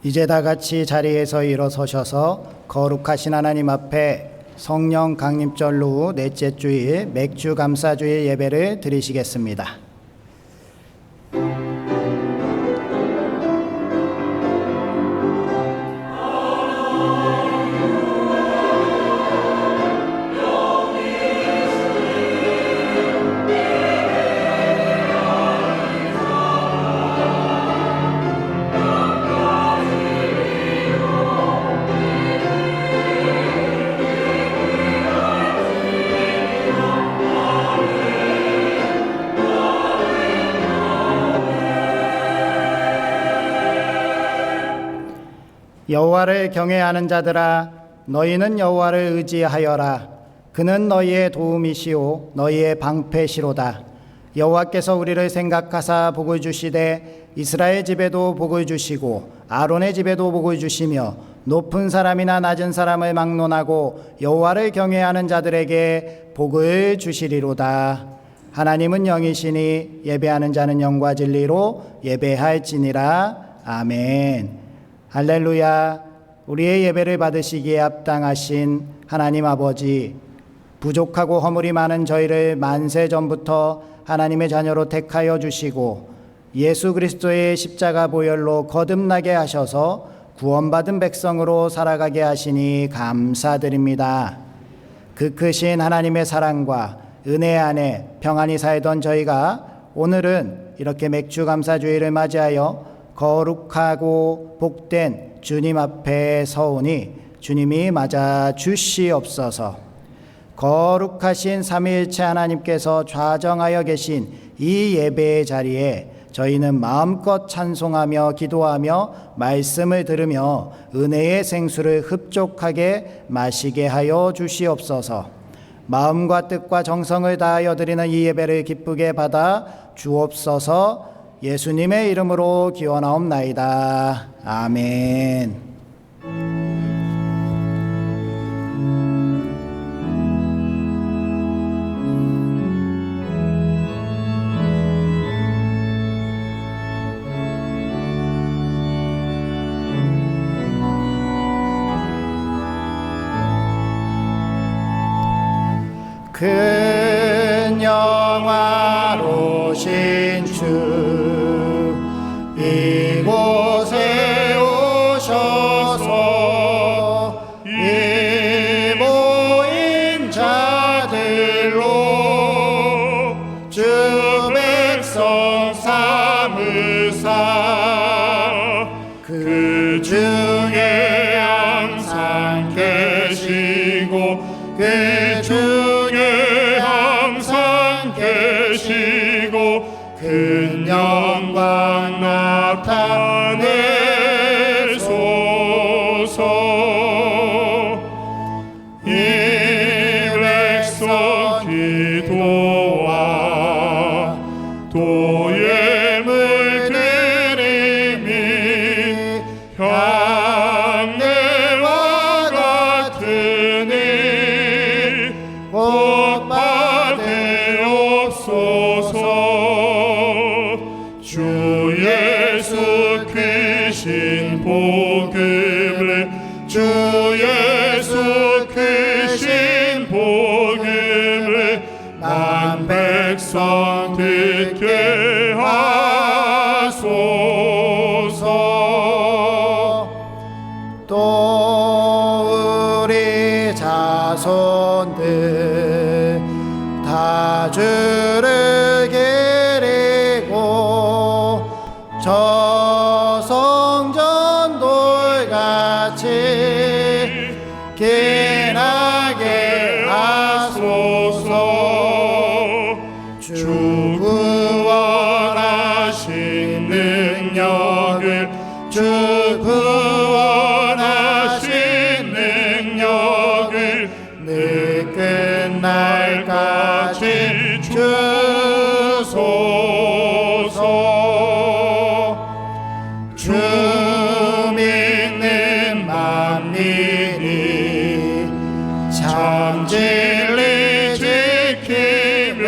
이제 다 같이 자리에서 일어서셔서 거룩하신 하나님 앞에 성령 강림절 후 넷째 주일 맥주 감사주일 예배를 드리시겠습니다. 여호와를 경외하는 자들아, 너희는 여호와를 의지하여라. 그는 너희의 도움이시오 너희의 방패시로다. 여호와께서 우리를 생각하사 복을 주시되 이스라엘 집에도 복을 주시고 아론의 집에도 복을 주시며 높은 사람이나 낮은 사람을 막론하고 여호와를 경외하는 자들에게 복을 주시리로다. 하나님은 영이시니 예배하는 자는 영과 진리로 예배할지니라. 아멘. 할렐루야. 우리의 예배를 받으시기에 합당하신 하나님 아버지, 부족하고 허물이 많은 저희를 만세 전부터 하나님의 자녀로 택하여 주시고 예수 그리스도의 십자가 보혈로 거듭나게 하셔서 구원받은 백성으로 살아가게 하시니 감사드립니다. 그 크신 하나님의 사랑과 은혜 안에 평안히 살던 저희가 오늘은 이렇게 맥주 감사주일을 맞이하여 거룩하고 복된 주님 앞에 서오니 주님이 맞아 주시옵소서. 거룩하신 삼위일체 하나님께서 좌정하여 계신 이 예배의 자리에 저희는 마음껏 찬송하며 기도하며 말씀을 들으며 은혜의 생수를 흡족하게 마시게 하여 주시옵소서. 마음과 뜻과 정성을 다하여 드리는 이 예배를 기쁘게 받아 주옵소서. 예수님의 이름으로 기원하옵나이다. 아멘. 큰 영화로신 주 이곳에 오셔서 이 모인 자들로 주 백성 삼으사 그 중에 항상 계시고 그 중에 항상 계시고 큰 영광 나타내소서. 이 백성 기도와 도예물 드림이 향내와 같으니 복 받으옵소서. 주 예수 크신 복음을 주 예수 크신 복음을 만 백성 듣게 하소서. 또 우리 자손들 다 주를 기리고 저 성전 돌같이 길하게 하소서. 주 구원하신 능력을 주 구원하신 능력을 늘 끝날까지 주소서. 주 믿는 만민이 참 진리 지키며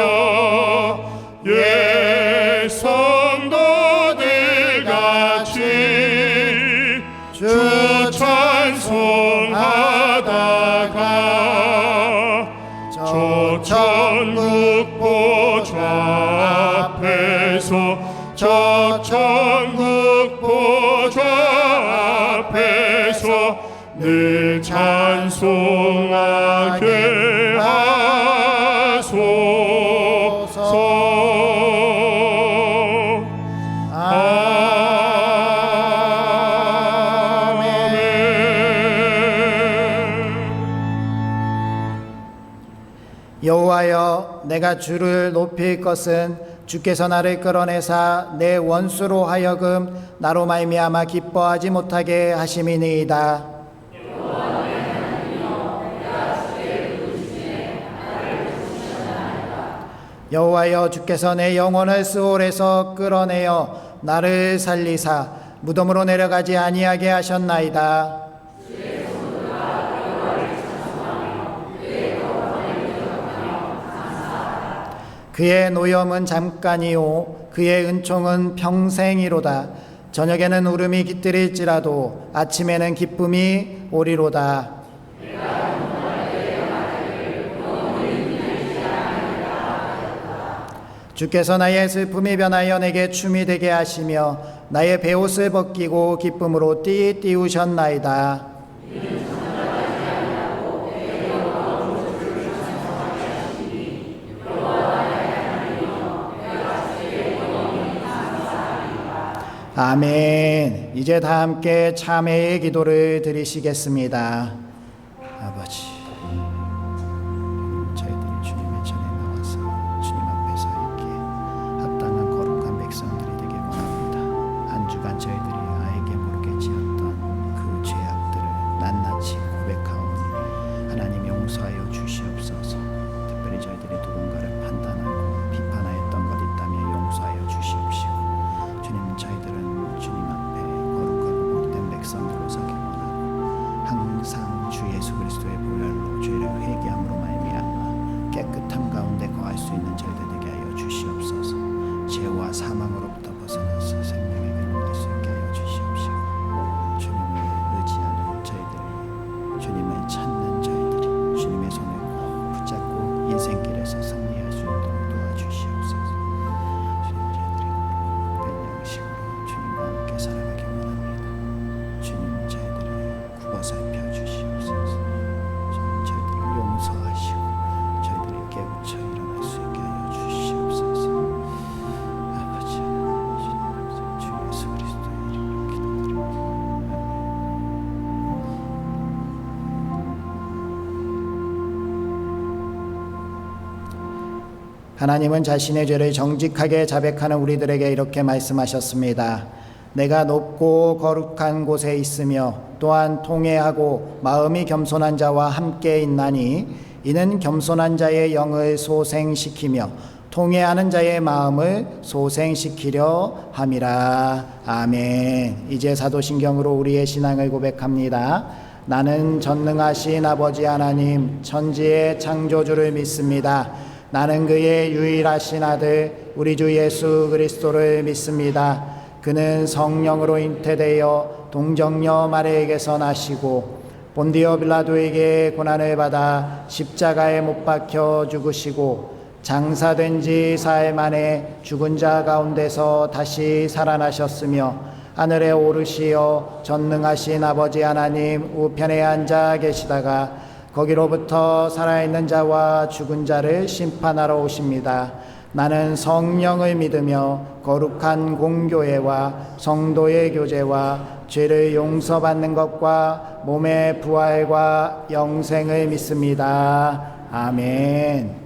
예 성도들 같이 늘 찬송하게 하소서. 아멘. 여호와여, 내가 주를 높일 것은 주께서 나를 끌어내사 내 원수로 하여금 나로 말미암아 기뻐하지 못하게 하심이니이다. 여호와여, 주께서 내 영혼을 스올에서 끌어내어 나를 살리사 무덤으로 내려가지 아니하게 하셨나이다. 그의 노염은 잠깐이요 그의 은총은 평생이로다. 저녁에는 울음이 깃들일지라도 아침에는 기쁨이 오리로다. 주께서 나의 슬픔이 변하여 내게 춤이 되게 하시며 나의 베옷을 벗기고 기쁨으로 띠우셨나이다. 아멘. 이제 다 함께 참회의 기도를 드리시겠습니다. 아버지, 저희들이 주님의 전에 나와서 주님 앞에 서 있기에 합당한 거룩한 백성들이 되길 원합니다. 한 주간 저희들이 아에게 모르게 지었던 그 죄악들을 낱낱이 고백하오니 하나님 용서하여 주시옵소서. 특별히 저희들이 누군가를 판단하고 비판하였던 것 있다면 용서하여 주시옵시고, 주님, 저희들은 주님 앞에 거룩하고 복된 백성으로 서길 원하고 항상 주 예수 그리스도의 보혈로 죄를 회개함으로 말미암아 깨끗함 가운데 거할 수 있는 저희들 되게 하여 주시옵소서. 죄와 사망으로부터 벗어나서 생명의 길로 갈 수 있게 하여 주시옵시고, 주님을 의지하는 저희들이, 주님을 찾는 저희들이 주님의 손을 꼭 붙잡고 인생길에서 승리할 수 있도록 도와주시옵소서. 주님, 저희들이 변명식으로 주님과 함께 살아가기 원합니다. 주님, 저희들을 굽어 살펴 주시옵소서. 주님, 저희들을 용서하시고 저희들을 깨우쳐 일어날 수 있게 하여 주시옵소서. 아버지 하나님, 주님, 주 예수 그리스도의 이름으로 기도드립니다. 하나님은 자신의 죄를 정직하게 자백하는 우리들에게 이렇게 말씀하셨습니다. 내가 높고 거룩한 곳에 있으며 또한 통회하고 마음이 겸손한 자와 함께 있나니 이는 겸손한 자의 영을 소생시키며 통회하는 자의 마음을 소생시키려 함이라. 아멘. 이제 사도신경으로 우리의 신앙을 고백합니다. 나는 전능하신 아버지 하나님 천지의 창조주를 믿습니다. 나는 그의 유일하신 아들 우리 주 예수 그리스도를 믿습니다. 그는 성령으로 잉태되어 동정녀 마리아에게서 나시고 본디오 빌라도에게 고난을 받아 십자가에 못 박혀 죽으시고 장사된 지 사흘 만에 죽은 자 가운데서 다시 살아나셨으며 하늘에 오르시어 전능하신 아버지 하나님 우편에 앉아 계시다가 거기로부터 살아있는 자와 죽은 자를 심판하러 오십니다. 나는 성령을 믿으며 거룩한 공교회와 성도의 교제와 죄를 용서받는 것과 몸의 부활과 영생을 믿습니다. 아멘.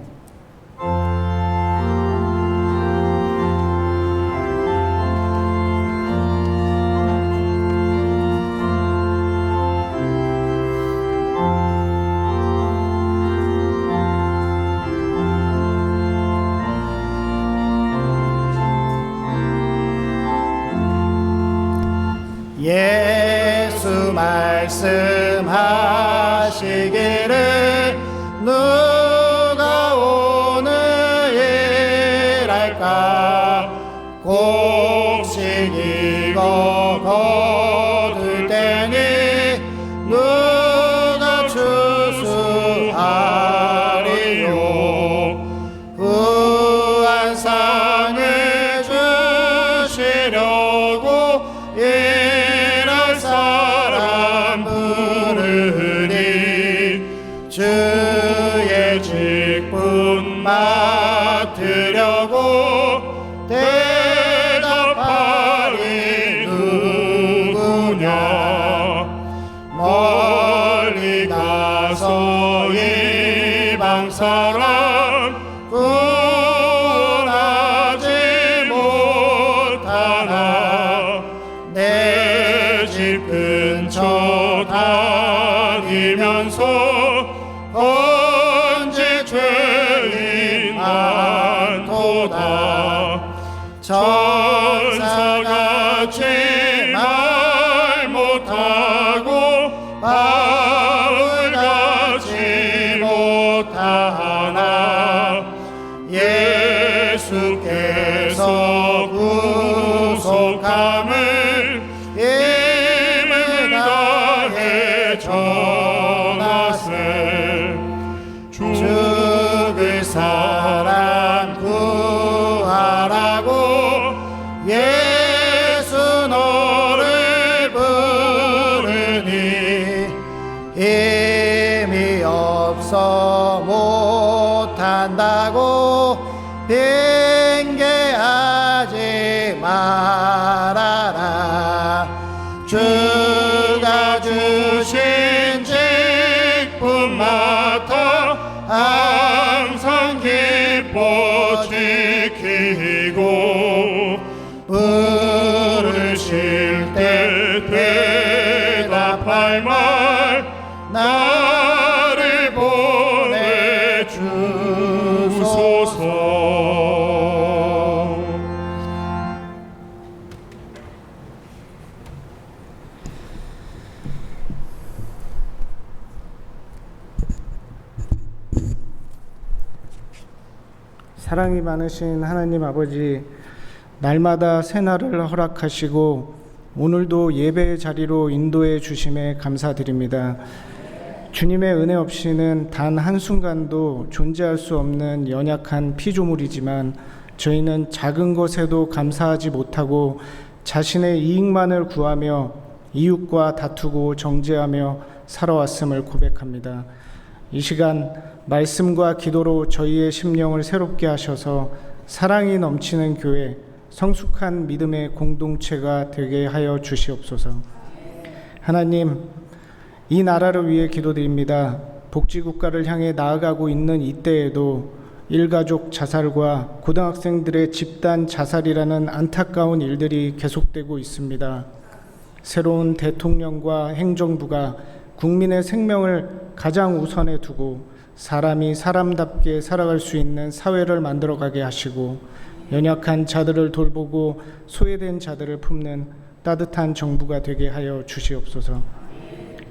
예수 말씀하시기를 누가 오늘 일할까 곡식 익어 거둘 때니 누가 추수하리요 후한상을 주시려고 사람 부르시니 멀리 가서 이방 사람 구원하지 못하나 내 집 근처 다니면서 언제 죄인 많도다 천사같이 말 못하고 바울같이 못하나 예수께서 구속함을 힘을 다해 전하세 죽을 사람 구하라고 예수 너를 부르니 힘이 없어 못한다고 핑계하지 말아라 주가 주신 직분 맡아 항상 기뻐 지키고 부르실 때 대답할 말 나를 보내주소서. 사랑이 많으신 하나님 아버지, 날마다 새날을 허락하시고 오늘도 예배의 자리로 인도해 주심에 감사드립니다. 주님의 은혜 없이는 단 한순간도 존재할 수 없는 연약한 피조물이지만 저희는 작은 것에도 감사하지 못하고 자신의 이익만을 구하며 이웃과 다투고 정죄하며 살아왔음을 고백합니다. 이 시간 말씀과 기도로 저희의 심령을 새롭게 하셔서 사랑이 넘치는 교회, 성숙한 믿음의 공동체가 되게 하여 주시옵소서. 하나님, 이 나라를 위해 기도드립니다. 복지국가를 향해 나아가고 있는 이때에도 일가족 자살과 고등학생들의 집단 자살이라는 안타까운 일들이 계속되고 있습니다. 새로운 대통령과 행정부가 국민의 생명을 가장 우선에 두고 사람이 사람답게 살아갈 수 있는 사회를 만들어가게 하시고 연약한 자들을 돌보고 소외된 자들을 품는 따뜻한 정부가 되게 하여 주시옵소서.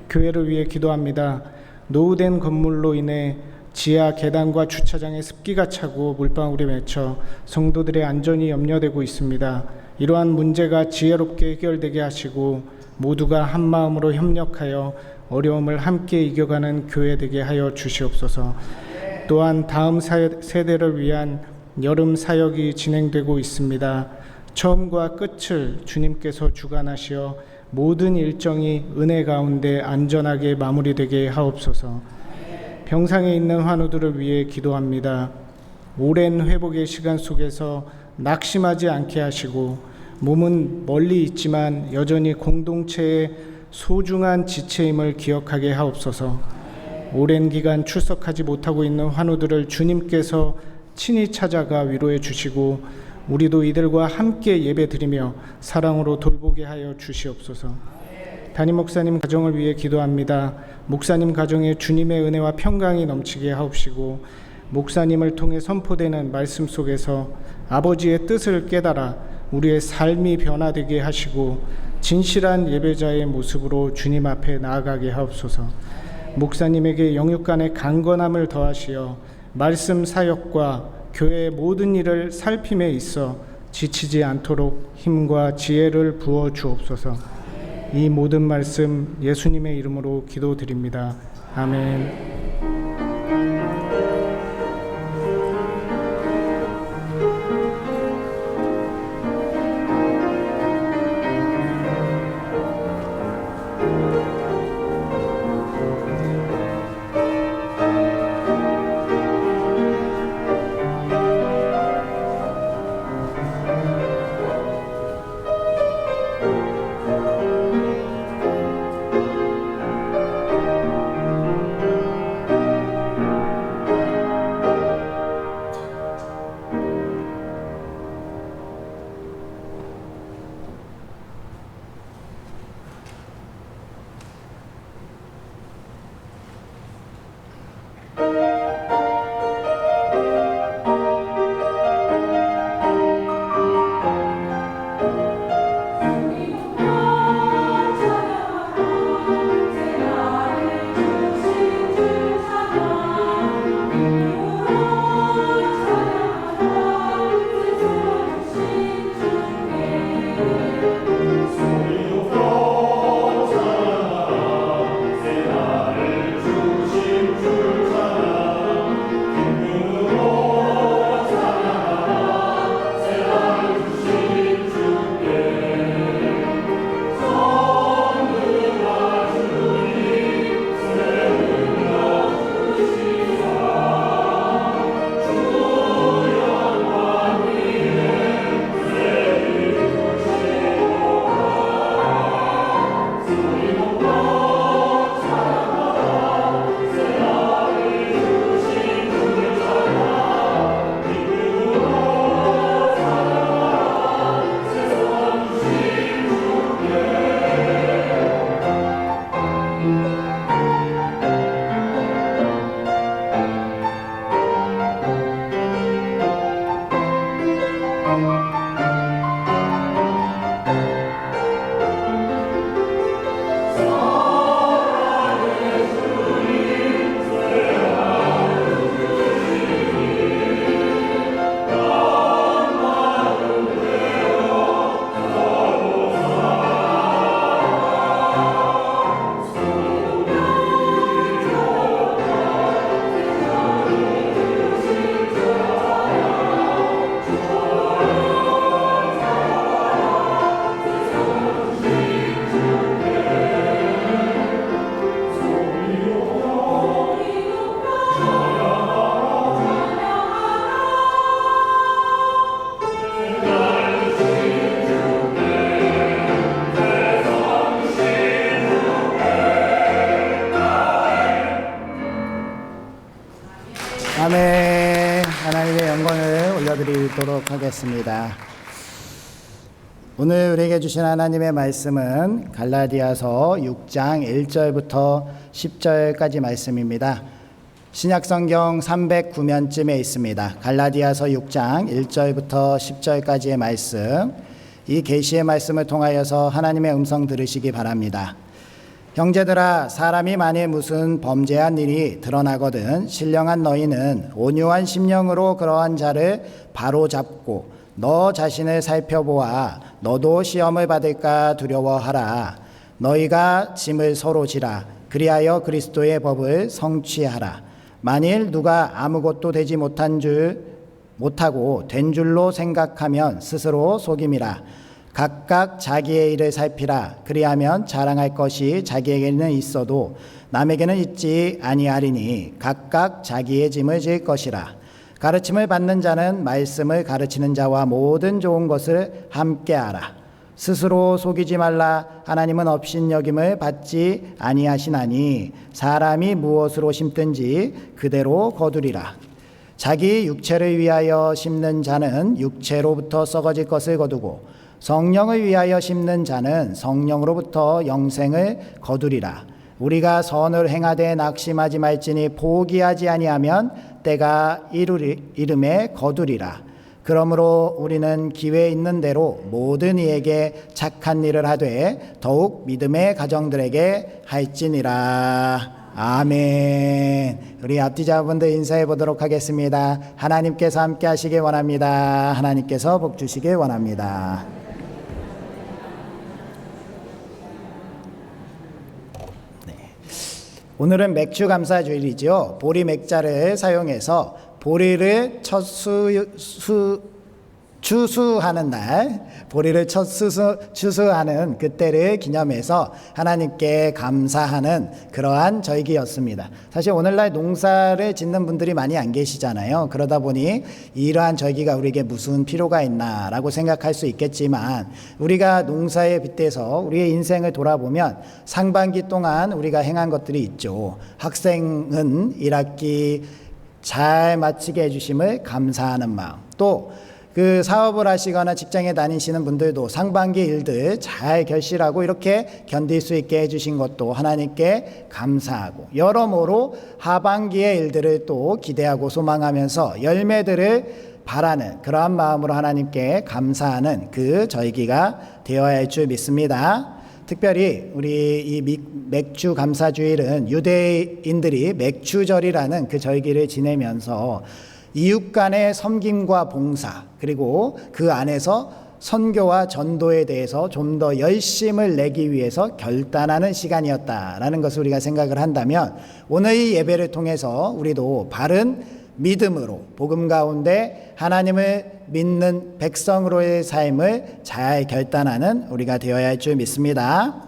교회를 위해 기도합니다. 노후된 건물로 인해 지하 계단과 주차장에 습기가 차고 물방울이 맺혀 성도들의 안전이 염려되고 있습니다. 이러한 문제가 지혜롭게 해결되게 하시고 모두가 한마음으로 협력하여 어려움을 함께 이겨가는 교회 되게 하여 주시옵소서. 또한 다음 세대를 위한 여름 사역이 진행되고 있습니다. 처음과 끝을 주님께서 주관하시어 모든 일정이 은혜 가운데 안전하게 마무리되게 하옵소서. 병상에 있는 환우들을 위해 기도합니다. 오랜 회복의 시간 속에서 낙심하지 않게 하시고 몸은 멀리 있지만 여전히 공동체의 소중한 지체임을 기억하게 하옵소서. 오랜 기간 출석하지 못하고 있는 환우들을 주님께서 친히 찾아가 위로해 주시고 우리도 이들과 함께 예배드리며 사랑으로 돌보게 하여 주시옵소서. 담임 목사님 가정을 위해 기도합니다. 목사님 가정에 주님의 은혜와 평강이 넘치게 하옵시고 목사님을 통해 선포되는 말씀 속에서 아버지의 뜻을 깨달아 우리의 삶이 변화되게 하시고 진실한 예배자의 모습으로 주님 앞에 나아가게 하옵소서. 목사님에게 영육 간의 강건함을 더하시어 말씀 사역과 교회의 모든 일을 살핌에 있어 지치지 않도록 힘과 지혜를 부어 주옵소서. 이 모든 말씀 예수님의 이름으로 기도드립니다. 아멘. 읽도록 하겠습니다. 오늘 우리에게 주신 하나님의 말씀은 갈라디아서 6장 1절부터 10절까지 말씀입니다. 신약성경 309면쯤에 있습니다. 갈라디아서 6장 1절부터 10절까지의 말씀, 이 계시의 말씀을 통하여서 하나님의 음성 들으시기 바랍니다. 형제들아, 사람이 만일 무슨 범죄한 일이 드러나거든 신령한 너희는 온유한 심령으로 그러한 자를 바로잡고 너 자신을 살펴보아 너도 시험을 받을까 두려워하라. 너희가 짐을 서로 지라. 그리하여 그리스도의 법을 성취하라. 만일 누가 아무것도 되지 못하고 된 줄로 생각하면 스스로 속임이라. 각각 자기의 일을 살피라. 그리하면 자랑할 것이 자기에게는 있어도 남에게는 있지 아니하리니 각각 자기의 짐을 질 것이라. 가르침을 받는 자는 말씀을 가르치는 자와 모든 좋은 것을 함께하라. 스스로 속이지 말라. 하나님은 업신여김을 받지 아니하시나니 사람이 무엇으로 심든지 그대로 거두리라. 자기 육체를 위하여 심는 자는 육체로부터 썩어질 것을 거두고 성령을 위하여 심는 자는 성령으로부터 영생을 거두리라. 우리가 선을 행하되 낙심하지 말지니 포기하지 아니하면 때가 이름에 거두리라. 그러므로 우리는 기회 있는 대로 모든 이에게 착한 일을 하되 더욱 믿음의 가정들에게 할지니라. 아멘. 우리 앞뒤자분들 인사해 보도록 하겠습니다. 하나님께서 함께 하시길 원합니다. 하나님께서 복 주시길 원합니다. 오늘은 맥주 감사 주일이죠. 보리 맥자를 사용해서 보리를 추수하는 날, 보리를 추수하는 그때를 기념해서 하나님께 감사하는 그러한 절기였습니다. 사실 오늘날 농사를 짓는 분들이 많이 안 계시잖아요. 그러다 보니 이러한 절기가 우리에게 무슨 필요가 있나라고 생각할 수 있겠지만, 우리가 농사에 빗대서 우리의 인생을 돌아보면 상반기 동안 우리가 행한 것들이 있죠. 학생은 1학기 잘 마치게 해주심을 감사하는 마음, 또 그 사업을 하시거나 직장에 다니시는 분들도 상반기 일들 잘 결실하고 이렇게 견딜 수 있게 해주신 것도 하나님께 감사하고, 여러모로 하반기의 일들을 또 기대하고 소망하면서 열매들을 바라는 그러한 마음으로 하나님께 감사하는 그 절기가 되어야 할 줄 믿습니다. 특별히 우리 이 맥주 감사주일은 유대인들이 맥주절이라는 그 절기를 지내면서 이웃 간의 섬김과 봉사, 그리고 그 안에서 선교와 전도에 대해서 좀 더 열심을 내기 위해서 결단하는 시간이었다라는 것을 우리가 생각을 한다면, 오늘 이 예배를 통해서 우리도 바른 믿음으로 복음 가운데 하나님을 믿는 백성으로의 삶을 잘 결단하는 우리가 되어야 할 줄 믿습니다.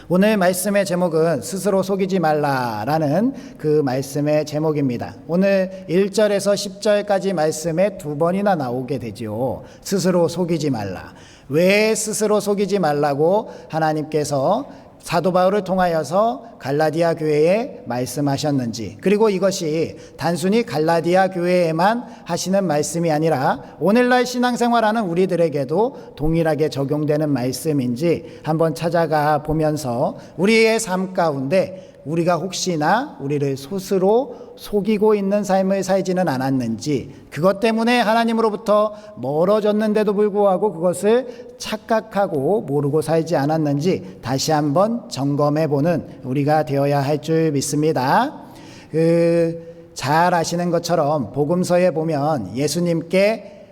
오늘 말씀의 제목은 스스로 속이지 말라라는 그 말씀의 제목입니다. 오늘 1절에서 10절까지 말씀에 두 번이나 나오게 되죠. 스스로 속이지 말라. 왜 스스로 속이지 말라고 하나님께서 사도 바울을 통하여서 갈라디아 교회에 말씀하셨는지, 그리고 이것이 단순히 갈라디아 교회에만 하시는 말씀이 아니라 오늘날 신앙생활하는 우리들에게도 동일하게 적용되는 말씀인지 한번 찾아가 보면서 우리의 삶 가운데 우리가 혹시나 우리를 스스로 속이고 있는 삶을 살지는 않았는지, 그것 때문에 하나님으로부터 멀어졌는데도 불구하고 그것을 착각하고 모르고 살지 않았는지 다시 한번 점검해보는 우리가 되어야 할 줄 믿습니다. 잘 아시는 것처럼 복음서에 보면 예수님께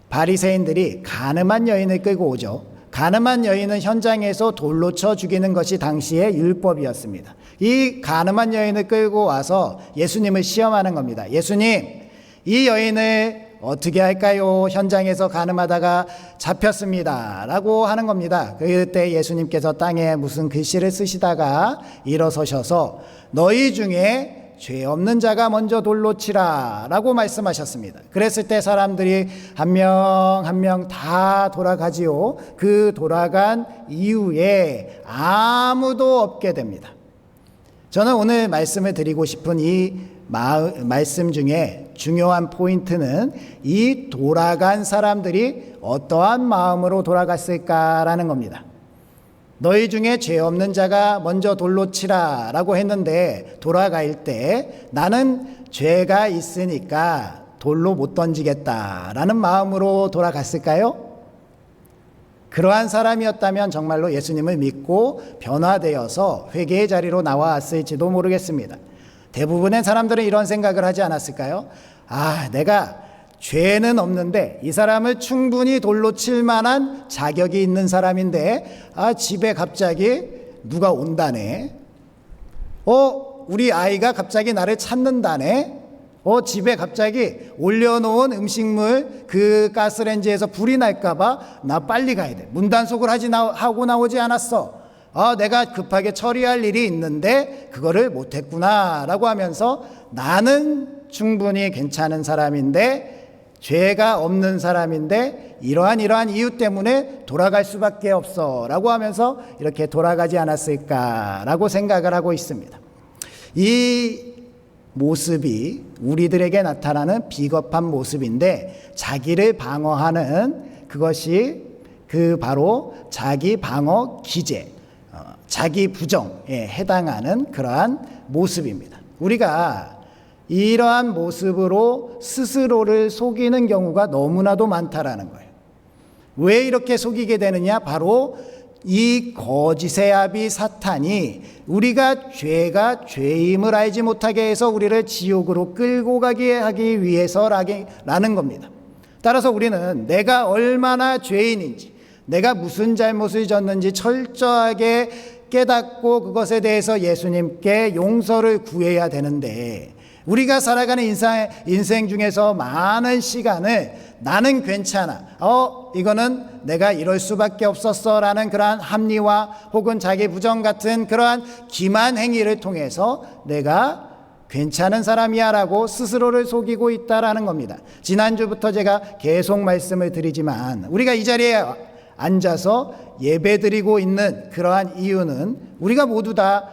바리새인들이 가늠한 여인을 끌고 오죠. 가늠한 여인은 현장에서 돌로 쳐 죽이는 것이 당시의 율법이었습니다. 이 가늠한 여인을 끌고 와서 예수님을 시험하는 겁니다. 예수님, 이 여인을 어떻게 할까요? 현장에서 가늠하다가 잡혔습니다 라고 하는 겁니다. 그때 예수님께서 땅에 무슨 글씨를 쓰시다가 일어서셔서 너희 중에 죄 없는 자가 먼저 돌로 치라 라고 말씀하셨습니다. 그랬을 때 사람들이 한 명 한 명 다 돌아가지요. 그 돌아간 이후에 아무도 없게 됩니다. 저는 오늘 말씀을 드리고 싶은 이 말씀 중에 중요한 포인트는 이 돌아간 사람들이 어떠한 마음으로 돌아갔을까라는 겁니다. 너희 중에 죄 없는 자가 먼저 돌로 치라 라고 했는데 돌아갈 때 나는 죄가 있으니까 돌로 못 던지겠다라는 마음으로 돌아갔을까요? 그러한 사람이었다면 정말로 예수님을 믿고 변화되어서 회개의 자리로 나왔을지도 모르겠습니다. 대부분의 사람들은 이런 생각을 하지 않았을까요? 내가 죄는 없는데 이 사람을 충분히 돌로 칠 만한 자격이 있는 사람인데 집에 갑자기 누가 온다네. 우리 아이가 갑자기 나를 찾는다네. 집에 갑자기 올려놓은 음식물 그 가스레인지에서 불이 날까봐 나 빨리 가야 돼. 문단속을 하고 나오지 않았어. 내가 급하게 처리할 일이 있는데 그거를 못했구나 라고 하면서 나는 충분히 괜찮은 사람인데 죄가 없는 사람인데 이러한 이유 때문에 돌아갈 수밖에 없어 라고 하면서 이렇게 돌아가지 않았을까라고 생각을 하고 있습니다. 이 모습이 우리들에게 나타나는 비겁한 모습인데 자기를 방어하는 그것이 바로 자기 방어 기제, 자기 부정에 해당하는 그러한 모습입니다. 우리가 이러한 모습으로 스스로를 속이는 경우가 너무나도 많다라는 거예요. 왜 이렇게 속이게 되느냐? 바로 이 거짓의 아비 사탄이 우리가 죄가 죄임을 알지 못하게 해서 우리를 지옥으로 끌고 가게 하기 위해서라는 겁니다. 따라서 우리는 내가 얼마나 죄인인지, 내가 무슨 잘못을 졌는지 철저하게 깨닫고 그것에 대해서 예수님께 용서를 구해야 되는데, 우리가 살아가는 인생 중에서 많은 시간을 나는 괜찮아, 이거는 내가 이럴 수밖에 없었어 라는 그러한 합리화 혹은 자기 부정 같은 그러한 기만 행위를 통해서 내가 괜찮은 사람이야 라고 스스로를 속이고 있다라는 겁니다. 지난주부터 제가 계속 말씀을 드리지만 우리가 이 자리에 앉아서 예배드리고 있는 그러한 이유는 우리가 모두 다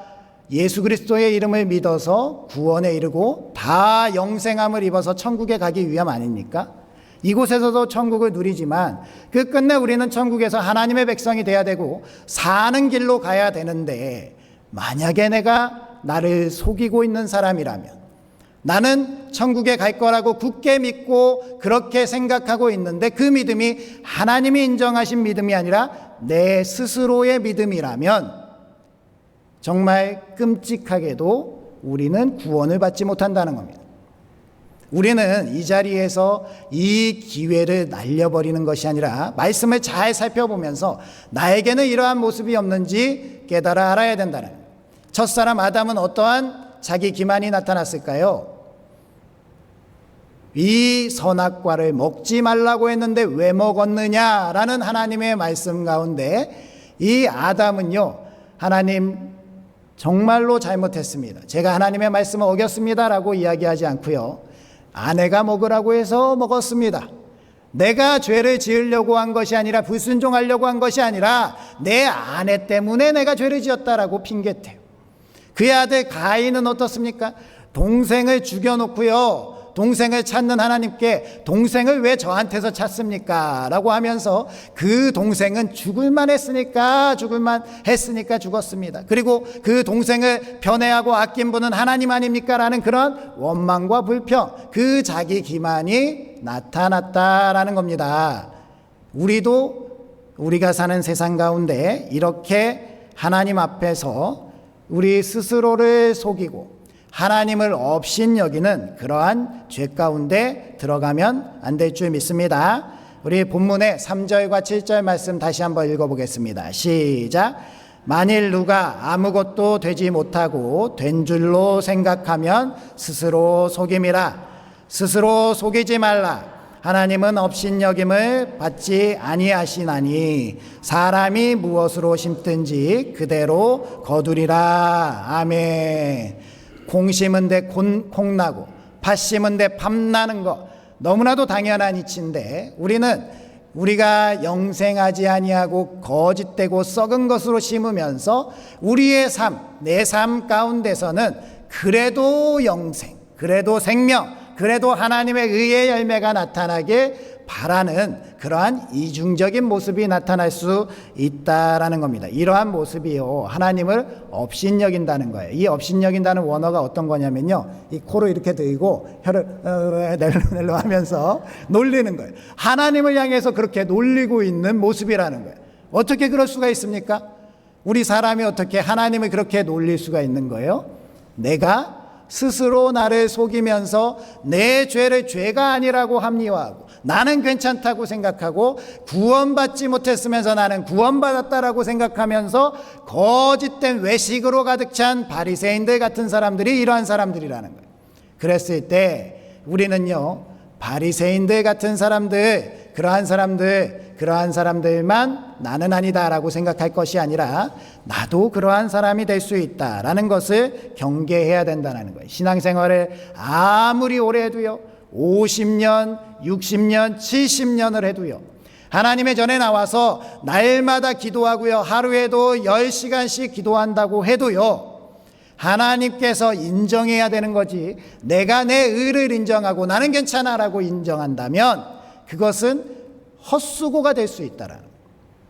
예수 그리스도의 이름을 믿어서 구원에 이르고 다 영생함을 입어서 천국에 가기 위함 아닙니까? 이곳에서도 천국을 누리지만 그 끝내 우리는 천국에서 하나님의 백성이 돼야 되고 사는 길로 가야 되는데, 만약에 내가 나를 속이고 있는 사람이라면, 나는 천국에 갈 거라고 굳게 믿고 그렇게 생각하고 있는데 그 믿음이 하나님이 인정하신 믿음이 아니라 내 스스로의 믿음이라면 정말 끔찍하게도 우리는 구원을 받지 못한다는 겁니다. 우리는 이 자리에서 이 기회를 날려버리는 것이 아니라 말씀을 잘 살펴보면서 나에게는 이러한 모습이 없는지 깨달아 알아야 된다는 거예요. 첫사람 아담은 어떠한 자기 기만이 나타났을까요? 이 선악과를 먹지 말라고 했는데 왜 먹었느냐라는 하나님의 말씀 가운데 이 아담은요, 하나님 정말로 잘못했습니다, 제가 하나님의 말씀을 어겼습니다 라고 이야기하지 않고요, 아내가 먹으라고 해서 먹었습니다, 내가 죄를 지으려고 한 것이 아니라 불순종하려고 한 것이 아니라 내 아내 때문에 내가 죄를 지었다라고 핑계대요. 그의 아들 가인은 어떻습니까? 동생을 죽여놓고요, 동생을 찾는 하나님께 동생을 왜 저한테서 찾습니까? 라고 하면서 그 동생은 죽을만 했으니까 죽었습니다. 그리고 그 동생을 편애하고 아낀 분은 하나님 아닙니까? 라는 그런 원망과 불평, 그 자기 기만이 나타났다라는 겁니다. 우리가 사는 세상 가운데 이렇게 하나님 앞에서 우리 스스로를 속이고 하나님을 업신여기는 그러한 죄 가운데 들어가면 안 될 줄 믿습니다. 우리 본문의 3절과 7절 말씀 다시 한번 읽어보겠습니다. 시작. 만일 누가 아무것도 되지 못하고 된 줄로 생각하면 스스로 속임이라. 스스로 속이지 말라. 하나님은 업신여김을 받지 아니하시나니 사람이 무엇으로 심든지 그대로 거두리라. 아멘. 콩 심은 데 콩 나고 팥 심은 데 밥 나는 거 너무나도 당연한 이치인데, 우리가 영생하지 아니하고 거짓되고 썩은 것으로 심으면서 우리의 삶, 내 삶 가운데서는 그래도 영생, 그래도 생명, 그래도 하나님의 의의 열매가 나타나게 바라는 그러한 이중적인 모습이 나타날 수 있다라는 겁니다. 이러한 모습이요, 하나님을 업신여긴다는 거예요. 이 업신여긴다는 원어가 어떤 거냐면요, 이 코를 이렇게 들고 혀를 낼로 하면서 놀리는 거예요. 하나님을 향해서 그렇게 놀리고 있는 모습이라는 거예요. 어떻게 그럴 수가 있습니까? 우리 사람이 어떻게 하나님을 그렇게 놀릴 수가 있는 거예요? 내가 스스로 나를 속이면서 내 죄를 죄가 아니라고 합리화하고 나는 괜찮다고 생각하고 구원받지 못했으면서 나는 구원받았다라고 생각하면서 거짓된 외식으로 가득 찬 바리새인들 같은 사람들이 이러한 사람들이라는 거예요. 그랬을 때 우리는요, 바리새인들 같은 사람들, 그러한 사람들만 나는 아니다라고 생각할 것이 아니라 나도 그러한 사람이 될 수 있다라는 것을 경계해야 된다는 거예요. 신앙생활을 아무리 오래 해도요, 50년, 60년, 70년을 해도요, 하나님의 전에 나와서 날마다 기도하고요, 하루에도 10시간씩 기도한다고 해도요, 하나님께서 인정해야 되는 거지, 내가 내 의를 인정하고 나는 괜찮아라고 인정한다면 그것은 헛수고가 될 수 있다라는,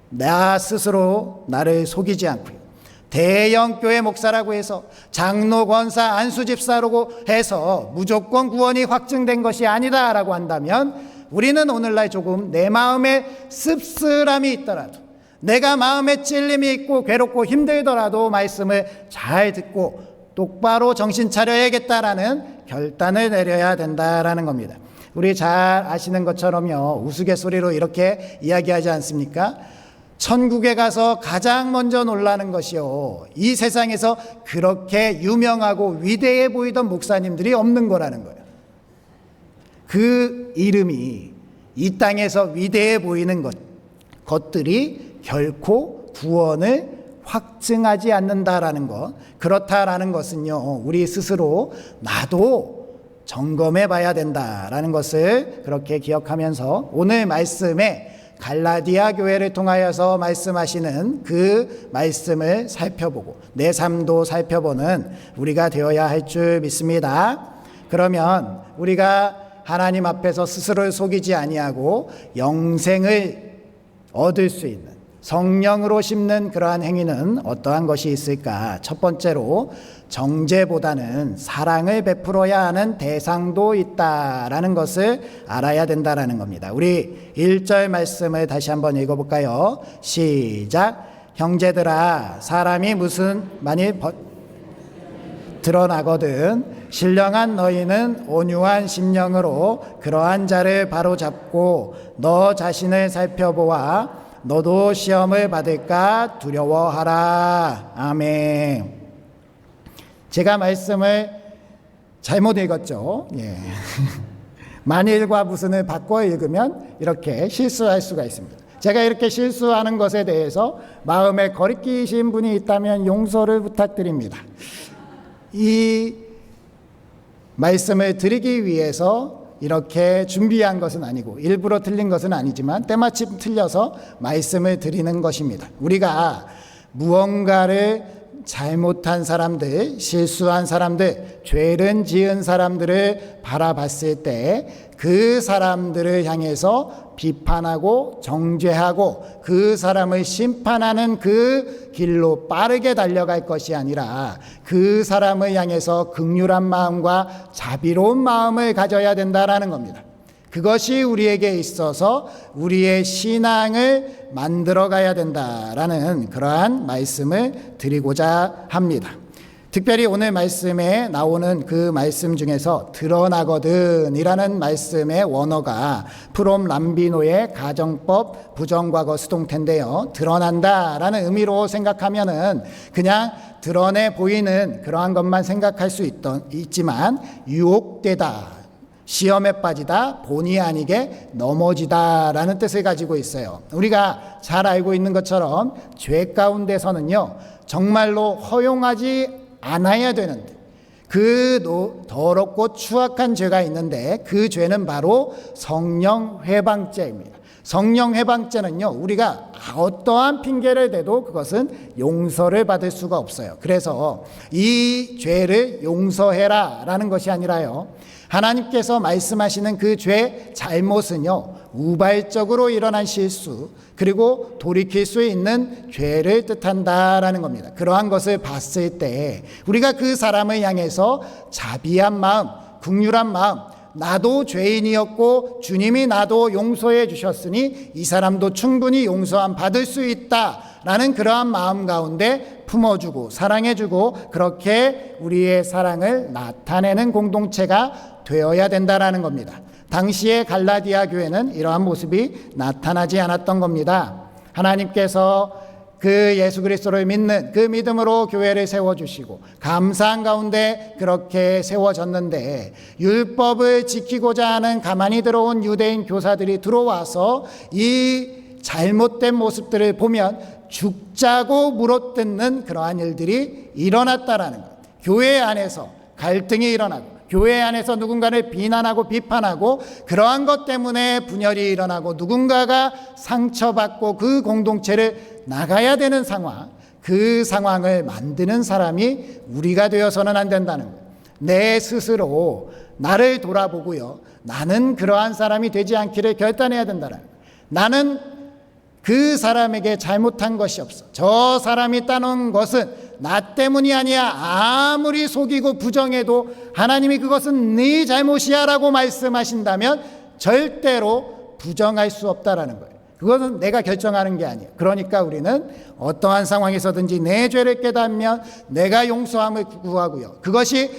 나 스스로 나를 속이지 않고요, 대형교회 목사라고 해서 장로, 권사, 안수집사라고 해서 무조건 구원이 확증된 것이 아니다라고 한다면 우리는 오늘날 조금 내 마음에 씁쓸함이 있더라도, 내가 마음에 찔림이 있고 괴롭고 힘들더라도 말씀을 잘 듣고 똑바로 정신 차려야겠다라는 결단을 내려야 된다라는 겁니다. 우리 잘 아시는 것처럼요, 우스갯소리로 이렇게 이야기하지 않습니까? 천국에 가서 가장 먼저 놀라는 것이요, 이 세상에서 그렇게 유명하고 위대해 보이던 목사님들이 없는 거라는 거예요. 그 이름이 이 땅에서 위대해 보이는 것들이 결코 구원을 확증하지 않는다라는 것, 그렇다라는 것은요, 우리 스스로 나도 점검해 봐야 된다라는 것을 그렇게 기억하면서 오늘 말씀에 갈라디아 교회를 통하여서 말씀하시는 그 말씀을 살펴보고 내 삶도 살펴보는 우리가 되어야 할 줄 믿습니다. 그러면 우리가 하나님 앞에서 스스로를 속이지 아니하고 영생을 얻을 수 있는, 성령으로 심는 그러한 행위는 어떠한 것이 있을까? 첫 번째로 정죄보다는 사랑을 베풀어야 하는 대상도 있다라는 것을 알아야 된다라는 겁니다. 우리 1절 말씀을 다시 한번 읽어볼까요? 시작. 형제들아, 사람이 무슨 만일 드러나거든 신령한 너희는 온유한 심령으로 그러한 자를 바로잡고 너 자신을 살펴보아 너도 시험을 받을까 두려워하라. 아멘. 제가 말씀을 잘못 읽었죠. 예. 만일과 무슨을 바꿔 읽으면 이렇게 실수할 수가 있습니다. 제가 이렇게 실수하는 것에 대해서 마음에 거리끼신 분이 있다면 용서를 부탁드립니다. 이 말씀을 드리기 위해서 이렇게 준비한 것은 아니고 일부러 틀린 것은 아니지만 때마침 틀려서 말씀을 드리는 것입니다. 우리가 무언가를 잘못한 사람들, 실수한 사람들, 죄를 지은 사람들을 바라봤을 때 그 사람들을 향해서 비판하고 정죄하고 그 사람을 심판하는 그 길로 빠르게 달려갈 것이 아니라 그 사람을 향해서 긍휼한 마음과 자비로운 마음을 가져야 된다라는 겁니다. 그것이 우리에게 있어서 우리의 신앙을 만들어가야 된다라는 그러한 말씀을 드리고자 합니다. 특별히 오늘 말씀에 나오는 그 말씀 중에서 드러나거든 이라는 말씀의 원어가 프롬 람비노의 가정법 부정과거 수동태인데요, 드러난다라는 의미로 생각하면은 그냥 드러내 보이는 그러한 것만 생각할 수 있지만 유혹되다, 시험에 빠지다, 본의 아니게 넘어지다라는 뜻을 가지고 있어요. 우리가 잘 알고 있는 것처럼 죄 가운데서는요, 정말로 허용하지 않아야 되는데 그 더럽고 추악한 죄가 있는데 그 죄는 바로 성령 회방죄입니다. 성령 회방죄는요, 우리가 어떠한 핑계를 대도 그것은 용서를 받을 수가 없어요. 그래서 이 죄를 용서해라 라는 것이 아니라요, 하나님께서 말씀하시는 그 죄, 잘못은요, 우발적으로 일어난 실수, 그리고 돌이킬 수 있는 죄를 뜻한다라는 겁니다. 그러한 것을 봤을 때 우리가 그 사람을 향해서 자비한 마음, 긍휼한 마음, 나도 죄인이었고 주님이 나도 용서해 주셨으니 이 사람도 충분히 용서함 받을 수 있다라는 그러한 마음 가운데 품어주고 사랑해주고, 그렇게 우리의 사랑을 나타내는 공동체가 되어야 된다라는 겁니다. 당시의 갈라디아 교회는 이러한 모습이 나타나지 않았던 겁니다. 하나님께서 그 예수 그리스도를 믿는 그 믿음으로 교회를 세워주시고 감사한 가운데 그렇게 세워졌는데, 율법을 지키고자 하는 가만히 들어온 유대인 교사들이 들어와서 이 잘못된 모습들을 보면 죽자고 물어뜯는 그러한 일들이 일어났다라는 것. 교회 안에서 갈등이 일어나고, 교회 안에서 누군가를 비난하고 비판하고, 그러한 것 때문에 분열이 일어나고 누군가가 상처받고 그 공동체를 나가야 되는 상황, 그 상황을 만드는 사람이 우리가 되어서는 안 된다는 거예요. 내 스스로 나를 돌아보고요, 나는 그러한 사람이 되지 않기를 결단해야 된다는 거예요. 나는 그 사람에게 잘못한 것이 없어. 저 사람이 따놓은 것은 나 때문이 아니야. 아무리 속이고 부정해도 하나님이 그것은 네 잘못이야 라고 말씀하신다면 절대로 부정할 수 없다라는 거예요. 그것은 내가 결정하는 게 아니에요. 그러니까 우리는 어떠한 상황에서든지 내 죄를 깨닫면 내가 용서함을 구하고요, 그것이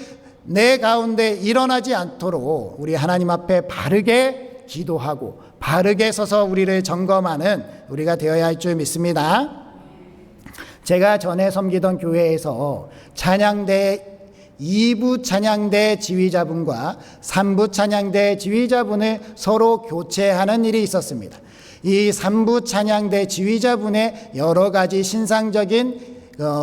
내 가운데 일어나지 않도록 우리 하나님 앞에 바르게 기도하고 바르게 서서 우리를 점검하는 우리가 되어야 할 줄 믿습니다. 제가 전에 섬기던 교회에서 찬양대 2부 찬양대 지휘자분과 3부 찬양대 지휘자분을 서로 교체하는 일이 있었습니다. 이 3부 찬양대 지휘자분의 여러 가지 신상적인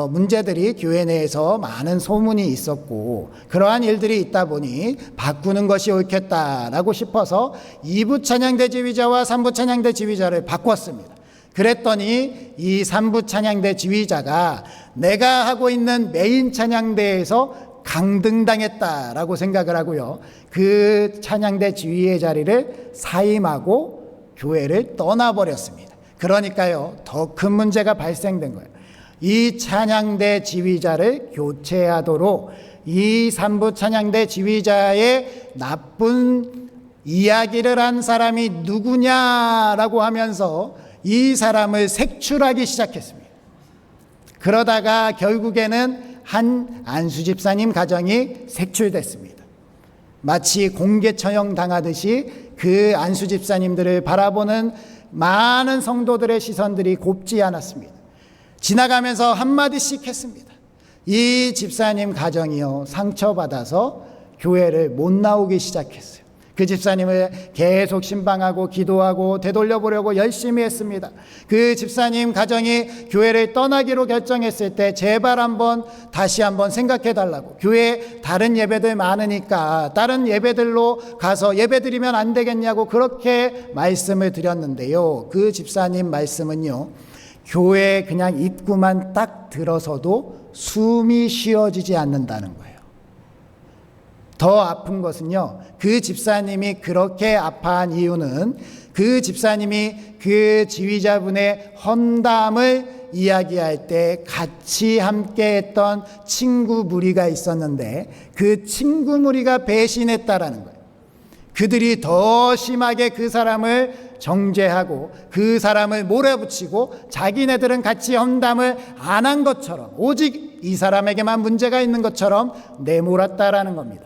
문제들이 교회 내에서 많은 소문이 있었고, 그러한 일들이 있다 보니 바꾸는 것이 옳겠다라고 싶어서 2부 찬양대 지휘자와 3부 찬양대 지휘자를 바꿨습니다. 그랬더니 이 3부 찬양대 지휘자가 내가 하고 있는 메인 찬양대에서 강등당했다라고 생각을 하고요, 그 찬양대 지휘의 자리를 사임하고 교회를 떠나버렸습니다. 그러니까요, 더 큰 문제가 발생된 거예요. 이 찬양대 지휘자를 교체하도록 이 3부 찬양대 지휘자의 나쁜 이야기를 한 사람이 누구냐라고 하면서 이 사람을 색출하기 시작했습니다. 그러다가 결국에는 한 안수 집사님 가정이 색출됐습니다. 마치 공개 처형 당하듯이 그 안수 집사님들을 바라보는 많은 성도들의 시선들이 곱지 않았습니다. 지나가면서 한마디씩 했습니다. 이 집사님 가정이요, 상처받아서 교회를 못 나오기 시작했어요. 그 집사님을 계속 신방하고 기도하고 되돌려보려고 열심히 했습니다. 그 집사님 가정이 교회를 떠나기로 결정했을 때 제발 다시 한번 생각해 달라고, 교회에 다른 예배들 많으니까 다른 예배들로 가서 예배 드리면 안 되겠냐고 그렇게 말씀을 드렸는데요, 그 집사님 말씀은요, 교회에 그냥 입구만 딱 들어서도 숨이 쉬어지지 않는다는 거예요. 더 아픈 것은요, 그 집사님이 그렇게 아파한 이유는 그 집사님이 그 지휘자분의 헌담을 이야기할 때 같이 함께 했던 친구 무리가 있었는데 그 친구 무리가 배신했다라는 거예요. 그들이 더 심하게 그 사람을 정죄하고 그 사람을 몰아붙이고 자기네들은 같이 헌담을 안 한 것처럼, 오직 이 사람에게만 문제가 있는 것처럼 내몰았다라는 겁니다.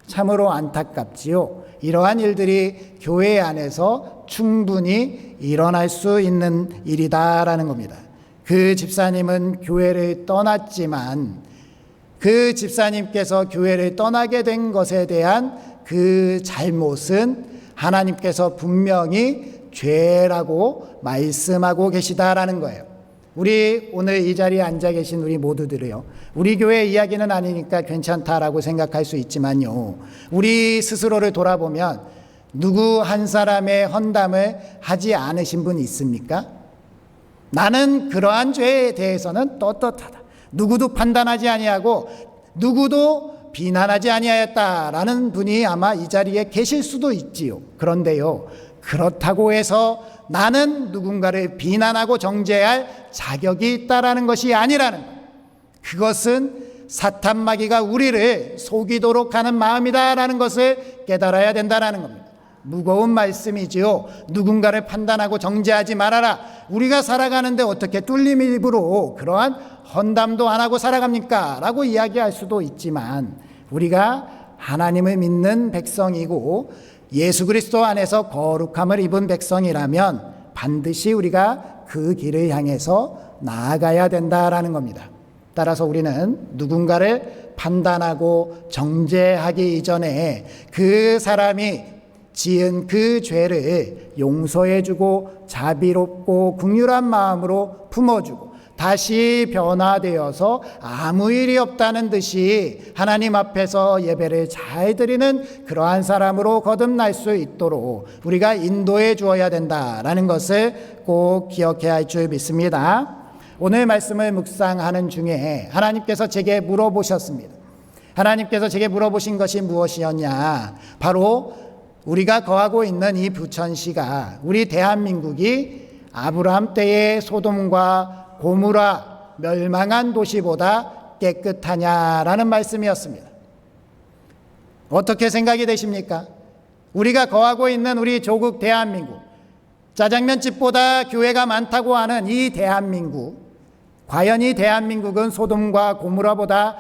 참으로 안타깝지요. 이러한 일들이 교회 안에서 충분히 일어날 수 있는 일이다라는 겁니다. 그 집사님은 교회를 떠났지만 그 집사님께서 교회를 떠나게 된 것에 대한 그 잘못은 하나님께서 분명히 죄라고 말씀하고 계시다라는 거예요. 우리 오늘 이 자리에 앉아 계신 우리 모두들이요, 우리 교회 이야기는 아니니까 괜찮다라고 생각할 수 있지만요, 우리 스스로를 돌아보면 누구 한 사람의 헌담을 하지 않으신 분 있습니까? 나는 그러한 죄에 대해서는 떳떳하다. 누구도 판단하지 아니하고 누구도 비난하지 아니하였다라는 분이 아마 이 자리에 계실 수도 있지요. 그런데요, 그렇다고 해서 나는 누군가를 비난하고 정죄할 자격이 있다라는 것이 아니라는 것. 그것은 사탄 마귀가 우리를 속이도록 하는 마음이다라는 것을 깨달아야 된다라는 겁니다. 무거운 말씀이지요. 누군가를 판단하고 정죄하지 말아라. 우리가 살아가는데 어떻게 뚫림 입으로 그러한 헌담도 안 하고 살아갑니까? 라고 이야기할 수도 있지만, 우리가 하나님을 믿는 백성이고 예수 그리스도 안에서 거룩함을 입은 백성이라면 반드시 우리가 그 길을 향해서 나아가야 된다라는 겁니다. 따라서 우리는 누군가를 판단하고 정죄하기 이전에 그 사람이 지은 그 죄를 용서해주고 자비롭고 긍휼한 마음으로 품어주고 다시 변화되어서 아무 일이 없다는 듯이 하나님 앞에서 예배를 잘 드리는 그러한 사람으로 거듭날 수 있도록 우리가 인도해 주어야 된다라는 것을 꼭 기억해야 할 줄 믿습니다. 오늘 말씀을 묵상하는 중에 하나님께서 제게 물어보셨습니다. 하나님께서 제게 물어보신 것이 무엇이었냐? 바로 우리가 거하고 있는 이 부천시가, 우리 대한민국이 아브라함 때의 소돔과 고모라 멸망한 도시보다 깨끗하냐라는 말씀이었습니다. 어떻게 생각이 되십니까? 우리가 거하고 있는 우리 조국 대한민국, 짜장면집보다 교회가 많다고 하는 이 대한민국, 과연 이 대한민국은 소돔과 고모라보다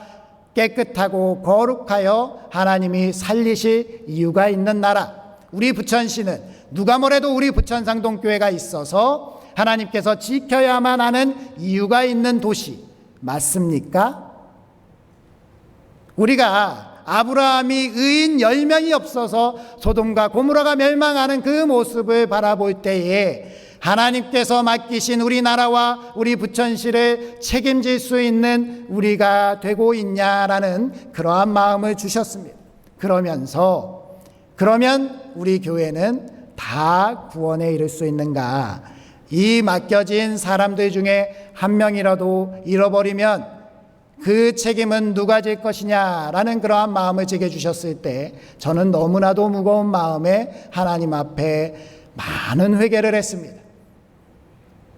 깨끗하고 거룩하여 하나님이 살리실 이유가 있는 나라, 우리 부천시는 누가 뭐래도 우리 부천상동교회가 있어서 하나님께서 지켜야만 하는 이유가 있는 도시 맞습니까? 우리가 아브라함이 의인 10명이 없어서 소돔과 고모라가 멸망하는 그 모습을 바라볼 때에 하나님께서 맡기신 우리나라와 우리 부천시를 책임질 수 있는 우리가 되고 있냐라는 그러한 마음을 주셨습니다. 그러면 우리 교회는 다 구원에 이를 수 있는가? 이 맡겨진 사람들 중에 한 명이라도 잃어버리면 그 책임은 누가 질 것이냐라는 그러한 마음을 제게 주셨을 때 저는 너무나도 무거운 마음에 하나님 앞에 많은 회개를 했습니다.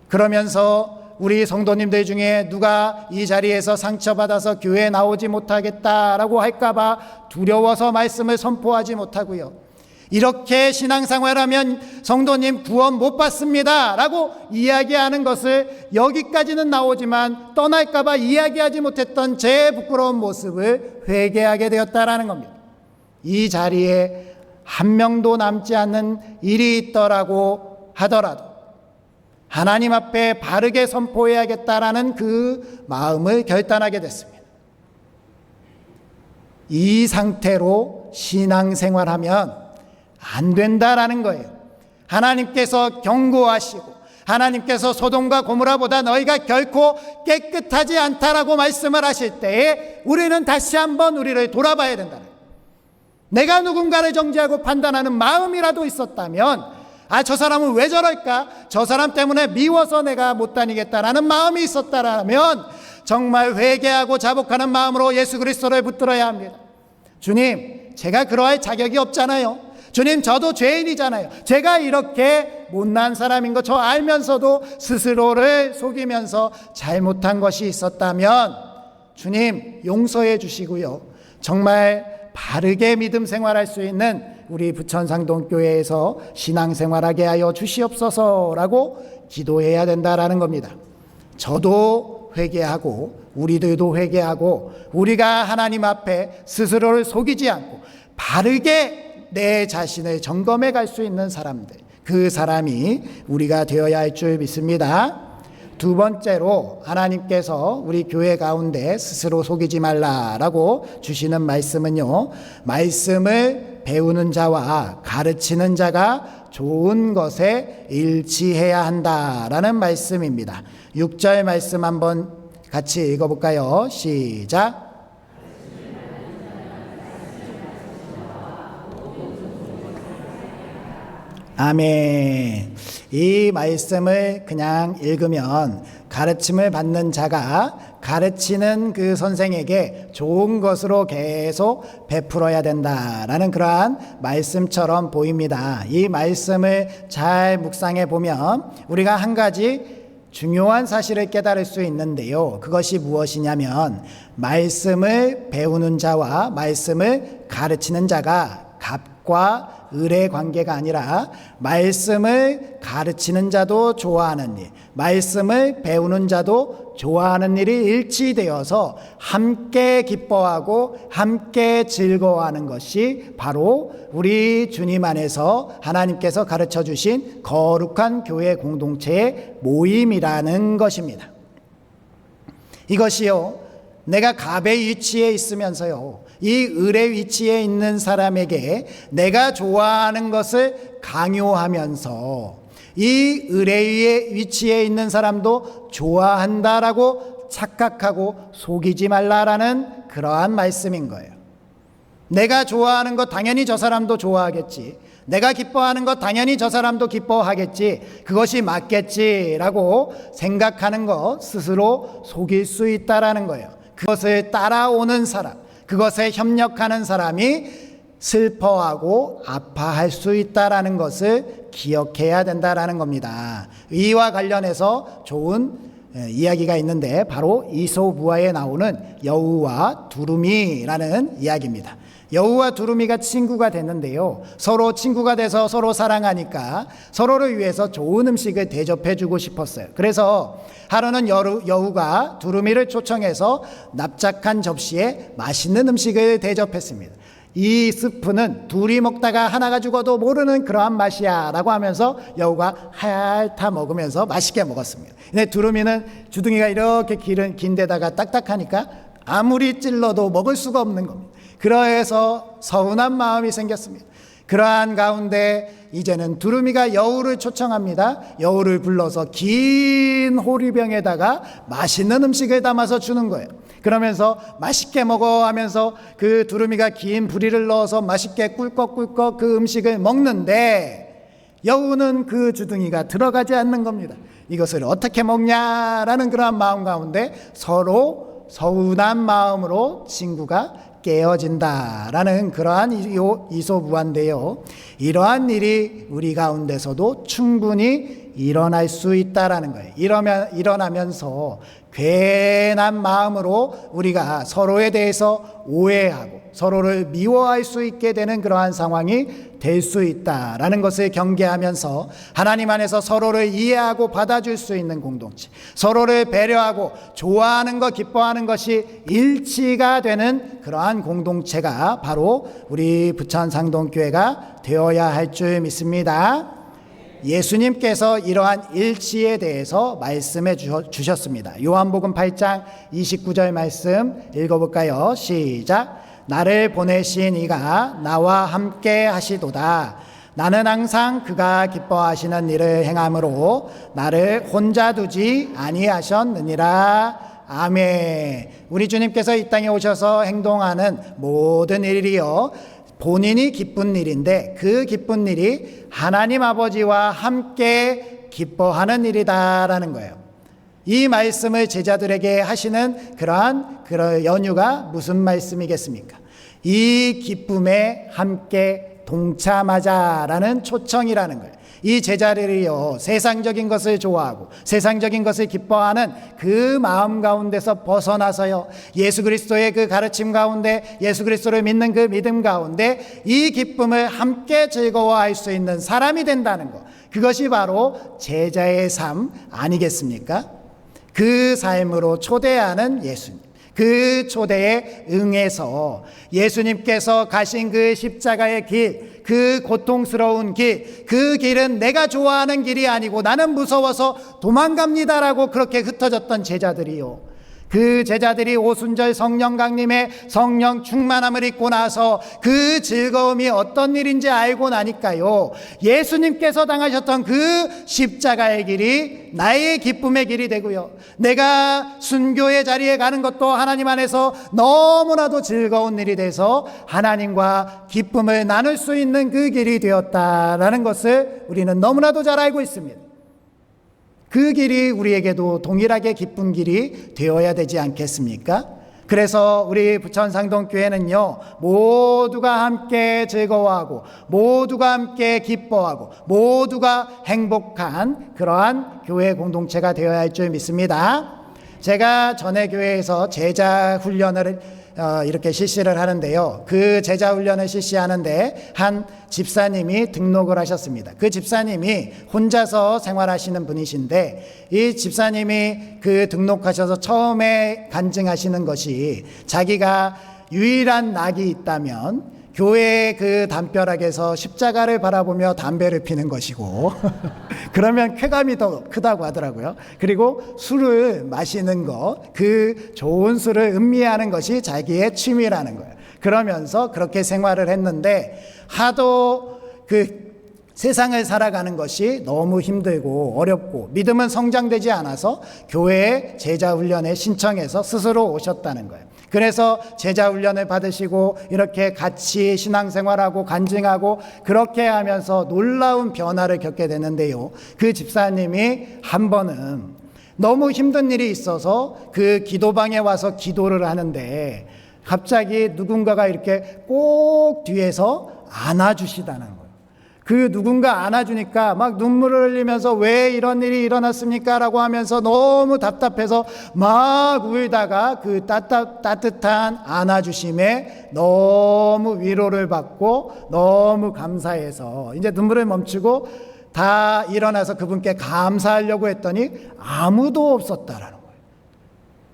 그러면서 우리 성도님들 중에 누가 이 자리에서 상처받아서 교회에 나오지 못하겠다라고 할까봐 두려워서 말씀을 선포하지 못하고요, 이렇게 신앙생활하면 성도님 구원 못 받습니다 라고 이야기하는 것을 여기까지는 나오지만 떠날까봐 이야기하지 못했던 제 부끄러운 모습을 회개하게 되었다라는 겁니다. 이 자리에 한 명도 남지 않는 일이 있더라고 하더라도 하나님 앞에 바르게 선포해야겠다라는 그 마음을 결단하게 됐습니다. 이 상태로 신앙생활하면 안 된다라는 거예요. 하나님께서 경고하시고 하나님께서 소돔과 고모라보다 너희가 결코 깨끗하지 않다라고 말씀을 하실 때에 우리는 다시 한번 우리를 돌아봐야 된다는 거예요. 내가 누군가를 정죄하고 판단하는 마음이라도 있었다면 저 사람은 왜 저럴까? 저 사람 때문에 미워서 내가 못 다니겠다라는 마음이 있었다라면 정말 회개하고 자복하는 마음으로 예수 그리스도를 붙들어야 합니다. 주님, 제가 그러할 자격이 없잖아요. 주님, 저도 죄인이잖아요. 제가 이렇게 못난 사람인 거 저 알면서도 스스로를 속이면서 잘못한 것이 있었다면 주님 용서해 주시고요, 정말 바르게 믿음 생활할 수 있는 우리 부천상동교회에서 신앙생활하게 하여 주시옵소서라고 기도해야 된다라는 겁니다. 저도 회개하고 우리들도 회개하고 우리가 하나님 앞에 스스로를 속이지 않고 바르게 내 자신을 점검해 갈 수 있는 사람들, 그 사람이 우리가 되어야 할 줄 믿습니다. 두 번째로 하나님께서 우리 교회 가운데 스스로 속이지 말라라고 주시는 말씀은요, 말씀을 배우는 자와 가르치는 자가 좋은 것에 일치해야 한다라는 말씀입니다. 6절 말씀 한번 같이 읽어볼까요? 시작. 아멘. 이 말씀을 그냥 읽으면 가르침을 받는 자가 가르치는 그 선생에게 좋은 것으로 계속 베풀어야 된다라는 그러한 말씀처럼 보입니다. 이 말씀을 잘 묵상해 보면 우리가 한 가지 중요한 사실을 깨달을 수 있는데요. 그것이 무엇이냐면 말씀을 배우는 자와 말씀을 가르치는 자가 갑과 을의 관계가 아니라 말씀을 가르치는 자도 좋아하는 일, 말씀을 배우는 자도 좋아하는 일이 일치되어서 함께 기뻐하고 함께 즐거워하는 것이 바로 우리 주님 안에서 하나님께서 가르쳐 주신 거룩한 교회 공동체의 모임이라는 것입니다. 이것이요, 내가 갑의 위치에 있으면서요, 이 을의 위치에 있는 사람에게 내가 좋아하는 것을 강요하면서 이 을의 위치에 있는 사람도 좋아한다라고 착각하고 속이지 말라라는 그러한 말씀인 거예요. 내가 좋아하는 것 당연히 저 사람도 좋아하겠지, 내가 기뻐하는 것 당연히 저 사람도 기뻐하겠지, 그것이 맞겠지라고 생각하는 것 스스로 속일 수 있다라는 거예요. 그것을 따라오는 사람, 그것에 협력하는 사람이 슬퍼하고 아파할 수 있다라는 것을 기억해야 된다라는 겁니다. 이와 관련해서 좋은 이야기가 있는데 바로 이솝우화에 나오는 여우와 두루미라는 이야기입니다. 여우와 두루미가 친구가 됐는데요, 서로 친구가 돼서 서로 사랑하니까 서로를 위해서 좋은 음식을 대접해 주고 싶었어요. 그래서 하루는 여우가 두루미를 초청해서 납작한 접시에 맛있는 음식을 대접했습니다. 이 스프는 둘이 먹다가 하나가 죽어도 모르는 그러한 맛이야 라고 하면서 여우가 핥아 먹으면서 맛있게 먹었습니다. 근데 두루미는 주둥이가 이렇게 긴 데다가 딱딱하니까 아무리 찔러도 먹을 수가 없는 겁니다. 그래서 서운한 마음이 생겼습니다. 그러한 가운데 이제는 두루미가 여우를 초청합니다. 여우를 불러서 긴 호리병에다가 맛있는 음식을 담아서 주는 거예요. 그러면서 맛있게 먹어 하면서 그 두루미가 긴 부리를 넣어서 맛있게 꿀꺽꿀꺽 그 음식을 먹는데 여우는 그 주둥이가 들어가지 않는 겁니다. 이것을 어떻게 먹냐라는 그러한 마음 가운데 서로 서운한 마음으로 친구가 깨어진다라는 그러한 이솝우화인데요, 이러한 일이 우리 가운데서도 충분히 일어날 수 있다라는 거예요. 일어나면서 괜한 마음으로 우리가 서로에 대해서 오해하고 서로를 미워할 수 있게 되는 그러한 상황이 될 수 있다라는 것을 경계하면서 하나님 안에서 서로를 이해하고 받아줄 수 있는 공동체, 서로를 배려하고 좋아하는 것, 기뻐하는 것이 일치가 되는 그러한 공동체가 바로 우리 부천상동교회가 되어야 할 줄 믿습니다. 예수님께서 이러한 일치에 대해서 말씀해 주셨습니다. 요한복음 8장 29절 말씀 읽어볼까요? 시작. 나를 보내신 이가 나와 함께 하시도다. 나는 항상 그가 기뻐하시는 일을 행함으로 나를 혼자 두지 아니하셨느니라. 아멘. 우리 주님께서 이 땅에 오셔서 행동하는 모든 일이요, 본인이 기쁜 일인데 그 기쁜 일이 하나님 아버지와 함께 기뻐하는 일이다라는 거예요. 이 말씀을 제자들에게 하시는 그러한 연유가 무슨 말씀이겠습니까? 이 기쁨에 함께 동참하자라는 초청이라는 거예요. 이 제자들이요, 세상적인 것을 좋아하고 세상적인 것을 기뻐하는 그 마음 가운데서 벗어나서요, 예수 그리스도의 그 가르침 가운데, 예수 그리스도를 믿는 그 믿음 가운데 이 기쁨을 함께 즐거워할 수 있는 사람이 된다는 것, 그것이 바로 제자의 삶 아니겠습니까? 그 삶으로 초대하는 예수님, 그 초대에 응해서 예수님께서 가신 그 십자가의 길, 그 고통스러운 길, 그 길은 내가 좋아하는 길이 아니고 나는 무서워서 도망갑니다라고 그렇게 흩어졌던 제자들이요, 그 제자들이 오순절 성령 강림의 성령 충만함을 입고 나서 그 즐거움이 어떤 일인지 알고 나니까요, 예수님께서 당하셨던 그 십자가의 길이 나의 기쁨의 길이 되고요, 내가 순교의 자리에 가는 것도 하나님 안에서 너무나도 즐거운 일이 돼서 하나님과 기쁨을 나눌 수 있는 그 길이 되었다라는 것을 우리는 너무나도 잘 알고 있습니다. 그 길이 우리에게도 동일하게 기쁜 길이 되어야 되지 않겠습니까? 그래서 우리 부천상동교회는요, 모두가 함께 즐거워하고 모두가 함께 기뻐하고 모두가 행복한 그러한 교회 공동체가 되어야 할 줄 믿습니다. 제가 전에 교회에서 제자 훈련을 이렇게 실시를 하는데요, 그 제자 훈련을 실시하는데 한 집사님이 등록을 하셨습니다. 그 집사님이 혼자서 생활하시는 분이신데, 이 집사님이 그 등록하셔서 처음에 간증하시는 것이, 자기가 유일한 낙이 있다면 교회의 그 담벼락에서 십자가를 바라보며 담배를 피는 것이고 그러면 쾌감이 더 크다고 하더라고요. 그리고 술을 마시는 것, 그 좋은 술을 음미하는 것이 자기의 취미라는 거예요. 그러면서 그렇게 생활을 했는데, 하도 그 세상을 살아가는 것이 너무 힘들고 어렵고 믿음은 성장되지 않아서 교회에 제자훈련에 신청해서 스스로 오셨다는 거예요. 그래서 제자훈련을 받으시고 이렇게 같이 신앙생활하고 간증하고 그렇게 하면서 놀라운 변화를 겪게 되는데요, 그 집사님이 한 번은 너무 힘든 일이 있어서 그 기도방에 와서 기도를 하는데, 갑자기 누군가가 이렇게 꼭 뒤에서 안아주시다는 거예요. 그 누군가 안아주니까 막 눈물을 흘리면서 왜 이런 일이 일어났습니까? 라고 하면서 너무 답답해서 막 울다가 그 따뜻한 안아주심에 너무 위로를 받고 너무 감사해서 이제 눈물을 멈추고 다 일어나서 그분께 감사하려고 했더니 아무도 없었다라는 거예요.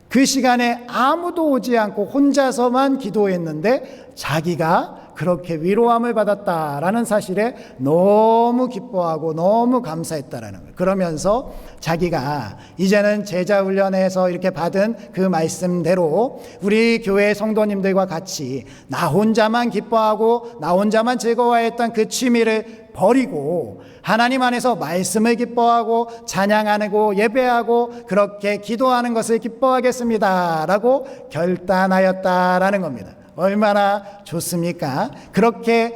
그 시간에 아무도 오지 않고 혼자서만 기도했는데 자기가 그렇게 위로함을 받았다라는 사실에 너무 기뻐하고 너무 감사했다라는 거예요. 그러면서 자기가 이제는 제자훈련에서 이렇게 받은 그 말씀대로 우리 교회 성도님들과 같이 나 혼자만 기뻐하고 나 혼자만 즐거워했던 그 취미를 버리고 하나님 안에서 말씀을 기뻐하고 찬양하고 예배하고 그렇게 기도하는 것을 기뻐하겠습니다 라고 결단하였다라는 겁니다. 얼마나 좋습니까? 그렇게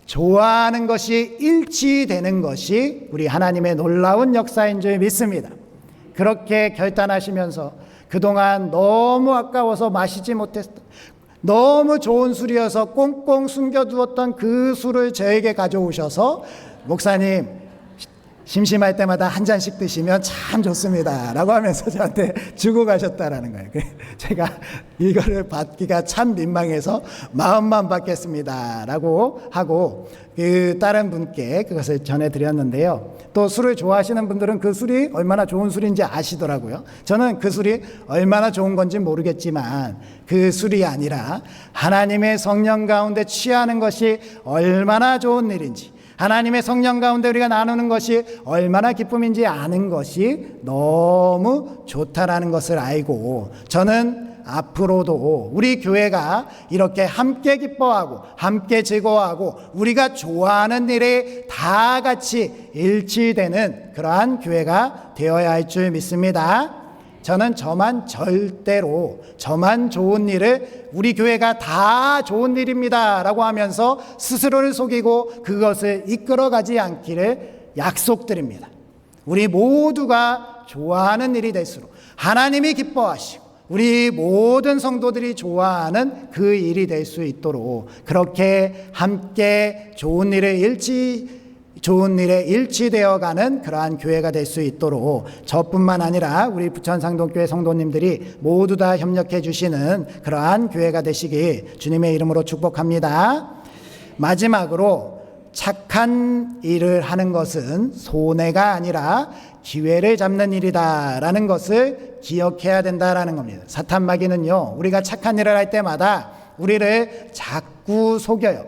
좋아하는 것이 일치되는 것이 우리 하나님의 놀라운 역사인 줄 믿습니다. 그렇게 결단하시면서 그동안 너무 아까워서 마시지 못했던, 너무 좋은 술이어서 꽁꽁 숨겨두었던 그 술을 저에게 가져오셔서, 목사님 심심할 때마다 한 잔씩 드시면 참 좋습니다 라고 하면서 저한테 주고 가셨다라는 거예요. 제가 이거를 받기가 참 민망해서 마음만 받겠습니다 라고 하고 그 다른 분께 그것을 전해드렸는데요, 또 술을 좋아하시는 분들은 그 술이 얼마나 좋은 술인지 아시더라고요. 저는 그 술이 얼마나 좋은 건지 모르겠지만 그 술이 아니라 하나님의 성령 가운데 취하는 것이 얼마나 좋은 일인지, 하나님의 성령 가운데 우리가 나누는 것이 얼마나 기쁨인지 아는 것이 너무 좋다라는 것을 알고, 저는 앞으로도 우리 교회가 이렇게 함께 기뻐하고 함께 즐거워하고 우리가 좋아하는 일에 다 같이 일치되는 그러한 교회가 되어야 할 줄 믿습니다. 저는 절대로 저만 좋은 일을 우리 교회가 다 좋은 일입니다 라고 하면서 스스로를 속이고 그것을 이끌어가지 않기를 약속드립니다. 우리 모두가 좋아하는 일이 될수록 하나님이 기뻐하시고 우리 모든 성도들이 좋아하는 그 일이 될 수 있도록 그렇게 함께 좋은 일에 일치되어 가는 그러한 교회가 될 수 있도록 저뿐만 아니라 우리 부천상동교회 성도님들이 모두 다 협력해 주시는 그러한 교회가 되시길 주님의 이름으로 축복합니다. 마지막으로 착한 일을 하는 것은 손해가 아니라 기회를 잡는 일이다라는 것을 기억해야 된다라는 겁니다. 사탄 마귀는요, 우리가 착한 일을 할 때마다 우리를 자꾸 속여요.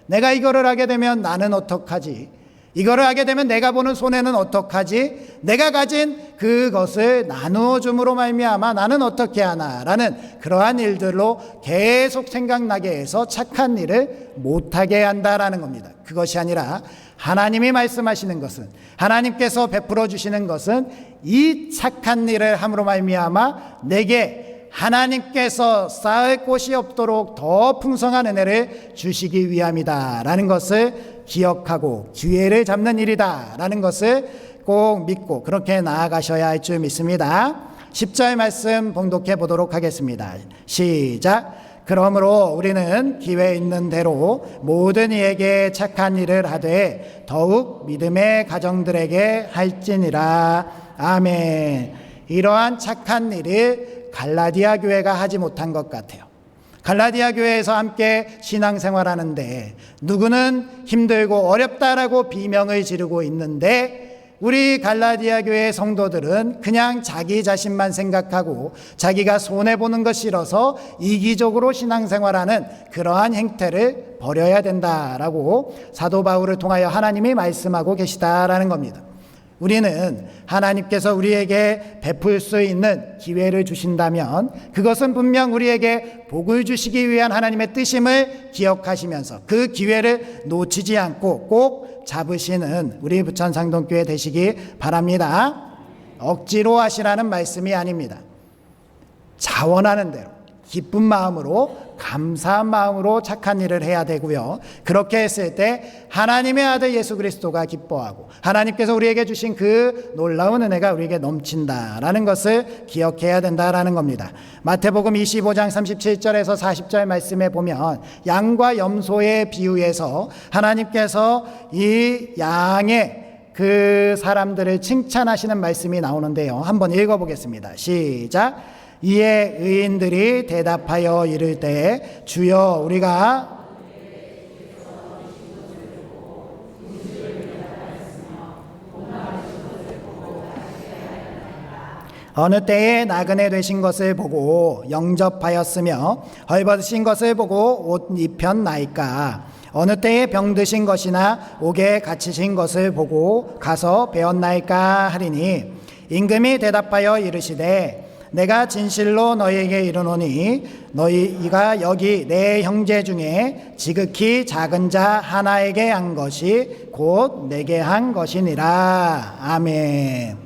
내가 이거를 하게 되면 나는 어떡하지? 이거를 하게 되면 내가 보는 손해는 어떡하지? 내가 가진 그것을 나누어 줌으로 말미암아 나는 어떻게 하나라는 그러한 일들로 계속 생각나게 해서 착한 일을 못하게 한다라는 겁니다. 그것이 아니라 하나님이 말씀하시는 것은, 하나님께서 베풀어 주시는 것은 이 착한 일을 함으로 말미암아 내게 하나님께서 쌓을 곳이 없도록 더 풍성한 은혜를 주시기 위함이다라는 것을 기억하고 기회를 잡는 일이다라는 것을 꼭 믿고 그렇게 나아가셔야 할 줄 믿습니다. 10절 말씀 봉독해 보도록 하겠습니다. 시작. 그러므로 우리는 기회 있는 대로 모든 이에게 착한 일을 하되 더욱 믿음의 가정들에게 할지니라. 아멘. 이러한 착한 일을 갈라디아 교회가 하지 못한 것 같아요. 갈라디아 교회에서 함께 신앙생활하는데 누구는 힘들고 어렵다라고 비명을 지르고 있는데 우리 갈라디아 교회 성도들은 그냥 자기 자신만 생각하고 자기가 손해보는 것 싫어서 이기적으로 신앙생활하는 그러한 행태를 버려야 된다라고 사도 바울을 통하여 하나님이 말씀하고 계시다라는 겁니다. 우리는 하나님께서 우리에게 베풀 수 있는 기회를 주신다면 그것은 분명 우리에게 복을 주시기 위한 하나님의 뜻임을 기억하시면서 그 기회를 놓치지 않고 꼭 잡으시는 우리 부천상동교회 되시기 바랍니다. 억지로 하시라는 말씀이 아닙니다. 자원하는 대로 기쁜 마음으로 감사한 마음으로 착한 일을 해야 되고요. 그렇게 했을 때 하나님의 아들 예수 그리스도가 기뻐하고 하나님께서 우리에게 주신 그 놀라운 은혜가 우리에게 넘친다라는 것을 기억해야 된다라는 겁니다. 마태복음 25장 37절에서 40절 말씀에 보면 양과 염소의 비유에서 하나님께서 이 양의 그 사람들을 칭찬하시는 말씀이 나오는데요. 한번 읽어보겠습니다. 시작. 이에 의인들이 대답하여 이를 때 주여 우리가 어느 때에 나그네 되신 것을 보고 영접하였으며 헐벗으신 것을 보고 옷 입혔나이까. 어느 때에 병드신 것이나 옥에 갇히신 것을 보고 가서 배웠나이까 하리니 임금이 대답하여 이르시되 내가 진실로 너희에게 이르노니 너희가 여기 내 형제 중에 지극히 작은 자 하나에게 한 것이 곧 내게 한 것이니라. 아멘.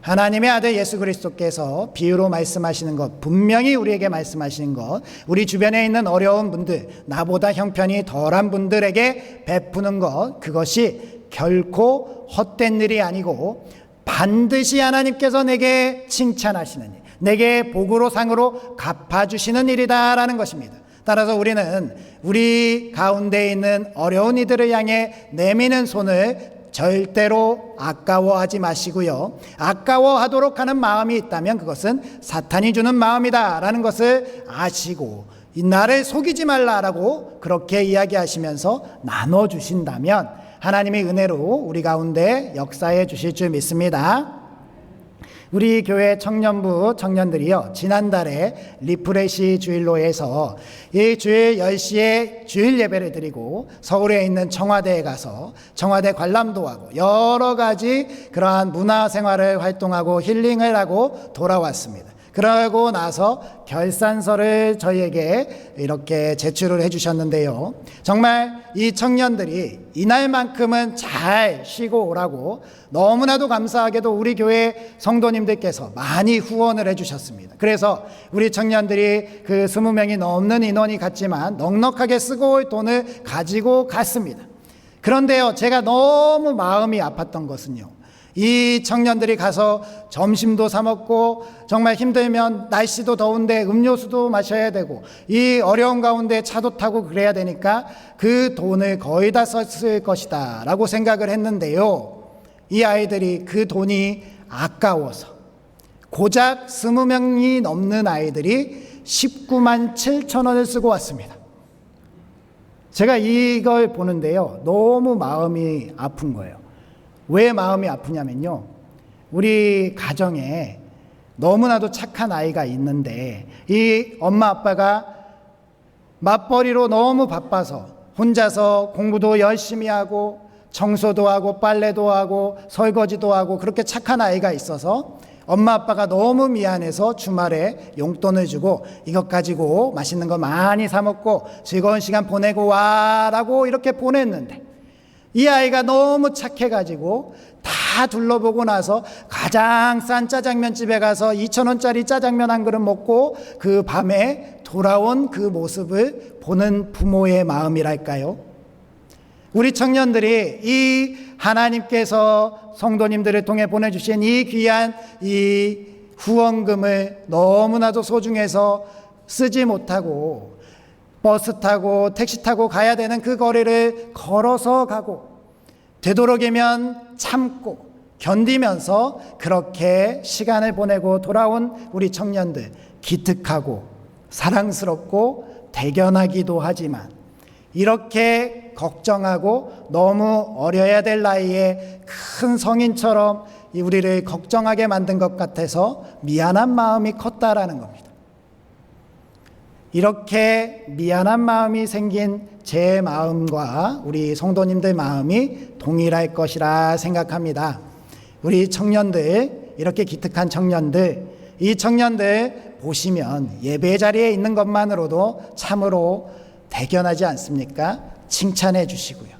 하나님의 아들 예수 그리스도께서 비유로 말씀하시는 것, 분명히 우리에게 말씀하시는 것, 우리 주변에 있는 어려운 분들, 나보다 형편이 덜한 분들에게 베푸는 것, 그것이 결코 헛된 일이 아니고 반드시 하나님께서 내게 칭찬하시는 일, 내게 복으로 상으로 갚아주시는 일이다라는 것입니다. 따라서 우리는 우리 가운데 있는 어려운 이들을 향해 내미는 손을 절대로 아까워하지 마시고요. 아까워하도록 하는 마음이 있다면 그것은 사탄이 주는 마음이다라는 것을 아시고 나를 속이지 말라라고 그렇게 이야기하시면서 나눠주신다면 하나님의 은혜로 우리 가운데 역사해 주실 줄 믿습니다. 우리 교회 청년부 청년들이요, 지난달에 리프레시 주일로 해서 이 주일 10시에 주일 예배를 드리고 서울에 있는 청와대에 가서 청와대 관람도 하고 여러 가지 그러한 문화생활을 활동하고 힐링을 하고 돌아왔습니다. 그러고 나서 결산서를 저희에게 이렇게 제출을 해주셨는데요. 정말 이 청년들이 이날만큼은 잘 쉬고 오라고 너무나도 감사하게도 우리 교회 성도님들께서 많이 후원을 해주셨습니다. 그래서 우리 청년들이 그 20명이 넘는 인원이 갔지만 넉넉하게 쓰고 올 돈을 가지고 갔습니다. 그런데요, 제가 너무 마음이 아팠던 것은요, 이 청년들이 가서 점심도 사 먹고 정말 힘들면 날씨도 더운데 음료수도 마셔야 되고 이 어려운 가운데 차도 타고 그래야 되니까 그 돈을 거의 다 썼을 것이다 라고 생각을 했는데요, 이 아이들이 그 돈이 아까워서 고작 20명이 넘는 아이들이 19만 7천 원을 쓰고 왔습니다. 제가 이걸 보는데요, 너무 마음이 아픈 거예요. 왜 마음이 아프냐면요, 우리 가정에 너무나도 착한 아이가 있는데 이 엄마 아빠가 맞벌이로 너무 바빠서 혼자서 공부도 열심히 하고 청소도 하고 빨래도 하고 설거지도 하고 그렇게 착한 아이가 있어서 엄마 아빠가 너무 미안해서 주말에 용돈을 주고 이것 가지고 맛있는 거 많이 사 먹고 즐거운 시간 보내고 와라고 이렇게 보냈는데, 이 아이가 너무 착해가지고 다 둘러보고 나서 가장 싼 짜장면집에 가서 2,000원짜리 짜장면 한 그릇 먹고 그 밤에 돌아온 그 모습을 보는 부모의 마음이랄까요? 우리 청년들이 이 하나님께서 성도님들을 통해 보내주신 이 귀한 이 후원금을 너무나도 소중해서 쓰지 못하고 버스 타고 택시 타고 가야 되는 그 거리를 걸어서 가고 되도록이면 참고 견디면서 그렇게 시간을 보내고 돌아온 우리 청년들, 기특하고 사랑스럽고 대견하기도 하지만 이렇게 걱정하고 너무 어려야 될 나이에 큰 성인처럼 우리를 걱정하게 만든 것 같아서 미안한 마음이 컸다라는 겁니다. 이렇게 미안한 마음이 생긴 제 마음과 우리 성도님들 마음이 동일할 것이라 생각합니다. 우리 청년들, 이렇게 기특한 청년들, 이 청년들 보시면 예배 자리에 있는 것만으로도 참으로 대견하지 않습니까? 칭찬해 주시고요,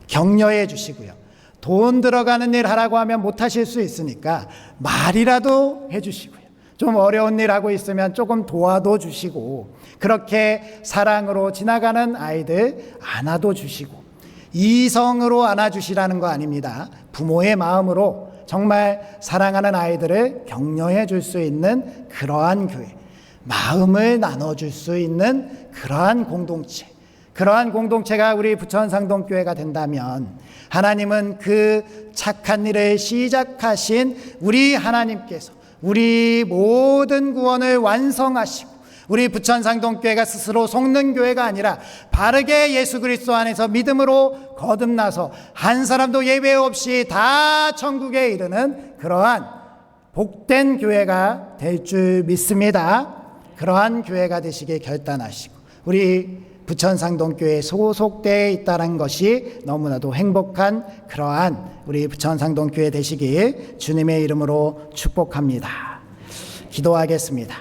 격려해 주시고요, 돈 들어가는 일 하라고 하면 못하실 수 있으니까 말이라도 해 주시고요, 좀 어려운 일 하고 있으면 조금 도와도 주시고, 그렇게 사랑으로 지나가는 아이들 안아도 주시고, 이성으로 안아주시라는 거 아닙니다. 부모의 마음으로 정말 사랑하는 아이들을 격려해 줄 수 있는 그러한 교회, 마음을 나눠줄 수 있는 그러한 공동체, 그러한 공동체가 우리 부천상동교회가 된다면 하나님은 그 착한 일을 시작하신 우리 하나님께서 우리 모든 구원을 완성하시고, 우리 부천상동교회가 스스로 속는 교회가 아니라 바르게 예수 그리스도 안에서 믿음으로 거듭나서 한 사람도 예외 없이 다 천국에 이르는 그러한 복된 교회가 될 줄 믿습니다. 그러한 교회가 되시길 결단하시고 우리 부천상동교회에 소속되어 있다는 것이 너무나도 행복한 그러한 우리 부천상동교회 되시길 주님의 이름으로 축복합니다. 기도하겠습니다.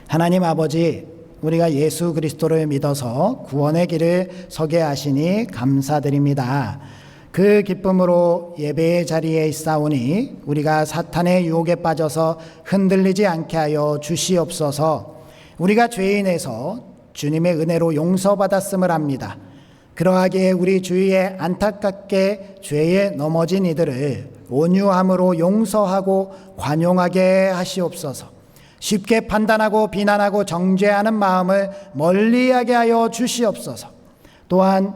하나님 아버지, 우리가 예수 그리스도를 믿어서 구원의 길을 서게 하시니 감사드립니다. 그 기쁨으로 예배의 자리에 있사오니 우리가 사탄의 유혹에 빠져서 흔들리지 않게 하여 주시옵소서. 우리가 죄인에서 주님의 은혜로 용서받았음을 압니다. 그러하기에 우리 주위에 안타깝게 죄에 넘어진 이들을 온유함으로 용서하고 관용하게 하시옵소서. 쉽게 판단하고 비난하고 정죄하는 마음을 멀리하게 하여 주시옵소서. 또한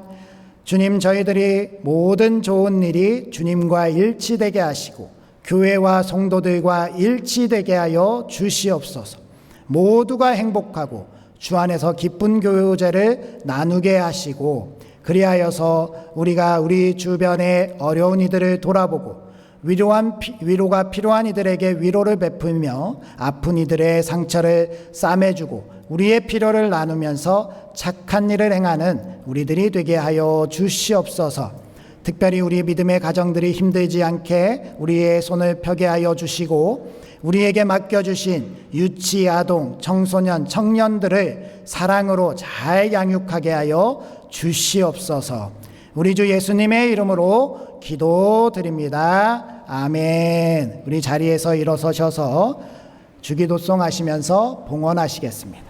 주님, 저희들이 모든 좋은 일이 주님과 일치되게 하시고 교회와 성도들과 일치되게 하여 주시옵소서. 모두가 행복하고 주 안에서 기쁜 교제를 나누게 하시고, 그리하여서 우리가 우리 주변의 어려운 이들을 돌아보고 위로가 필요한 이들에게 위로를 베풀며 아픈 이들의 상처를 싸매주고 우리의 필요를 나누면서 착한 일을 행하는 우리들이 되게 하여 주시옵소서. 특별히 우리 믿음의 가정들이 힘들지 않게 우리의 손을 펴게 하여 주시고, 우리에게 맡겨주신 유치, 아동, 청소년, 청년들을 사랑으로 잘 양육하게 하여 주시옵소서. 우리 주 예수님의 이름으로 기도드립니다. 아멘. 우리 자리에서 일어서셔서 주기도송 하시면서 봉헌하시겠습니다.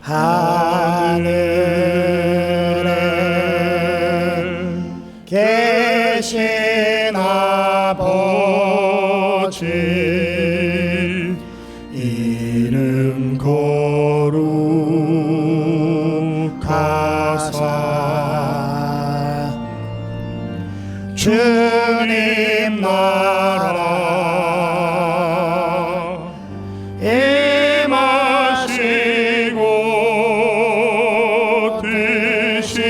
하늘에 계신 아버지, 이름 거룩하사 주님 나라 임하시고 뜻이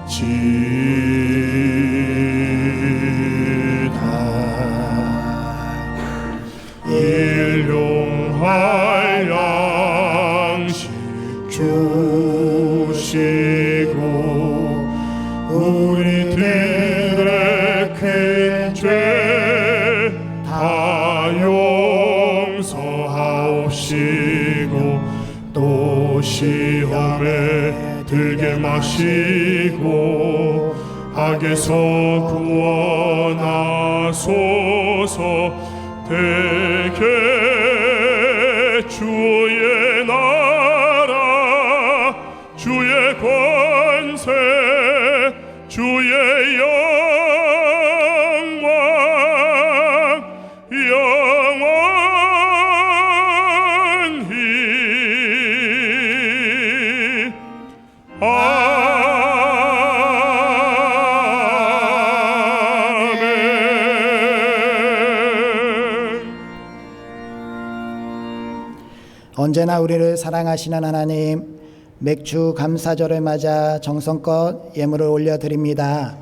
이루어지리로다. 주시고 우리들의 큰 죄 다 용서하옵시고 또 시험에 들게 마시고 악에서 구원하소서. 대개 주의 나라 주의 권세 주의 영광 영원히 언제나 우리를 사랑하시는 하나님, 맥주 감사절을 맞아 정성껏 예물을 올려드립니다.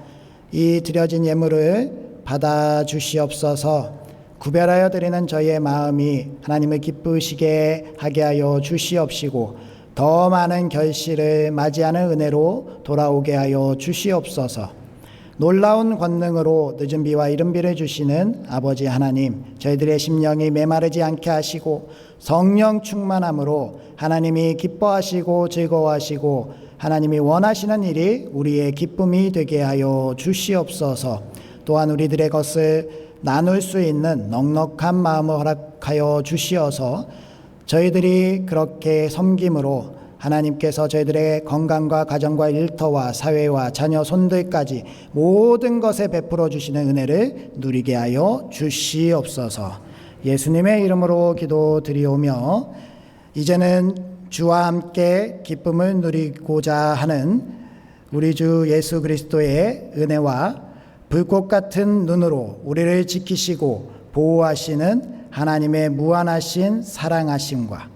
이 드려진 예물을 받아 주시옵소서. 구별하여 드리는 저희의 마음이 하나님을 기쁘시게 하게 하여 주시옵시고 더 많은 결실을 맞이하는 은혜로 돌아오게 하여 주시옵소서. 놀라운 권능으로 늦은 비와 이른 비를 주시는 아버지 하나님, 저희들의 심령이 메마르지 않게 하시고 성령 충만함으로 하나님이 기뻐하시고 즐거워하시고 하나님이 원하시는 일이 우리의 기쁨이 되게 하여 주시옵소서. 또한 우리들의 것을 나눌 수 있는 넉넉한 마음을 허락하여 주시어서 저희들이 그렇게 섬김으로 하나님께서 저희들의 건강과 가정과 일터와 사회와 자녀 손들까지 모든 것에 베풀어 주시는 은혜를 누리게 하여 주시옵소서. 예수님의 이름으로 기도드리오며 이제는 주와 함께 기쁨을 누리고자 하는 우리 주 예수 그리스도의 은혜와 불꽃 같은 눈으로 우리를 지키시고 보호하시는 하나님의 무한하신 사랑하심과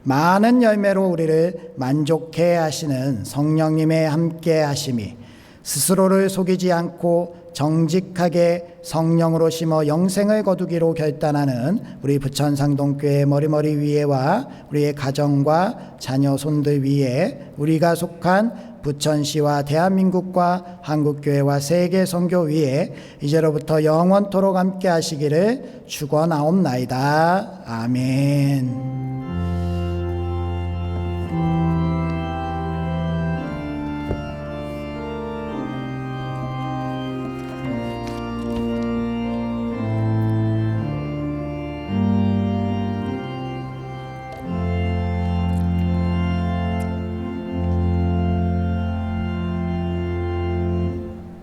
많은 열매로 우리를 만족해 하시는 성령님의 함께 하심이 스스로를 속이지 않고 정직하게 성령으로 심어 영생을 거두기로 결단하는 우리 부천상동교회 머리머리 위에와 우리의 가정과 자녀 손들 위에 우리가 속한 부천시와 대한민국과 한국교회와 세계 선교 위에 이제로부터 영원토록 함께 하시기를 축원하옵나이다. 아멘.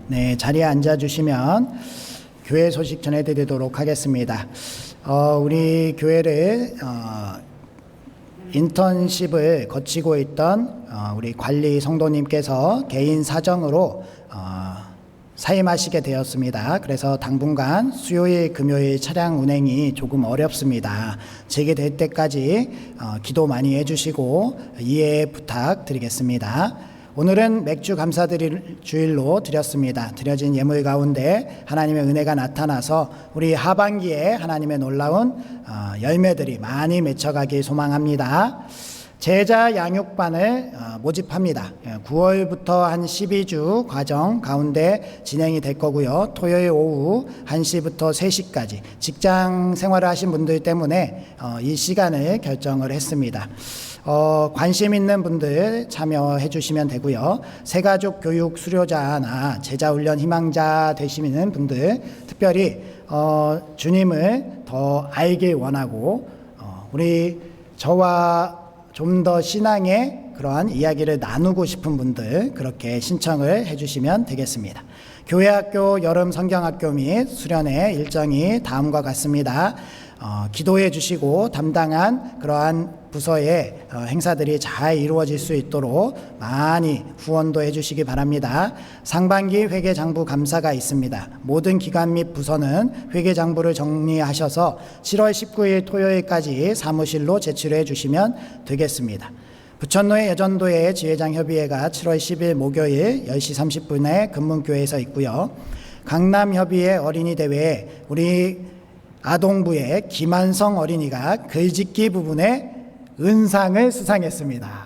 네, 자리에 앉아주시면 교회 소식 전해드리도록 하겠습니다. 우리 교회를 인턴십을 거치고 있던 우리 관리 성도님께서 개인 사정으로 사임하시게 되었습니다. 그래서 당분간 수요일, 금요일 차량 운행이 조금 어렵습니다. 재개될 때까지 기도 많이 해주시고 이해 부탁드리겠습니다. 오늘은 맥주 감사드릴 주일로 드렸습니다. 드려진 예물 가운데 하나님의 은혜가 나타나서 우리 하반기에 하나님의 놀라운 열매들이 많이 맺혀가길 소망합니다. 제자 양육반을 모집합니다. 9월부터 한 12주 과정 가운데 진행이 될 거고요. 토요일 오후 1시부터 3시까지 직장 생활을 하신 분들 때문에 이 시간을 결정을 했습니다. 관심 있는 분들 참여해 주시면 되고요. 새가족 교육 수료자나 제자훈련 희망자 되시는 분들 특별히 주님을 더 알길 원하고 우리 저와 좀 더 신앙의 그러한 이야기를 나누고 싶은 분들 그렇게 신청을 해주시면 되겠습니다. 교회학교 여름 성경학교 및 수련회 일정이 다음과 같습니다. 기도해 주시고 담당한 그러한 부서의 행사들이 잘 이루어질 수 있도록 많이 후원도 해주시기 바랍니다. 상반기 회계장부 감사가 있습니다. 모든 기관 및 부서는 회계장부를 정리하셔서 7월 19일 토요일까지 사무실로 제출해 주시면 되겠습니다. 부천로의 여전도회 지회장 협의회가 7월 10일 목요일 10시 30분에 금문교회에서 있고요. 강남협의회 어린이대회에 우리 아동부의 김한성 어린이가 글짓기 부분에 은상을 수상했습니다.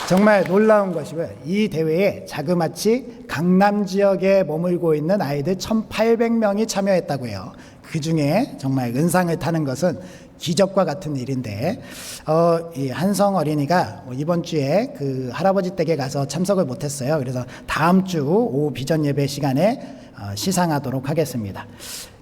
정말 놀라운 것이고요. 이 대회에 자그마치 강남 지역에 머물고 있는 아이들 1,800명이 참여했다고요. 그 중에 정말 은상을 타는 것은 기적과 같은 일인데, 이 한성 어린이가 이번 주에 그 할아버지 댁에 가서 참석을 못했어요. 그래서 다음 주 오후 비전 예배 시간에 시상하도록 하겠습니다.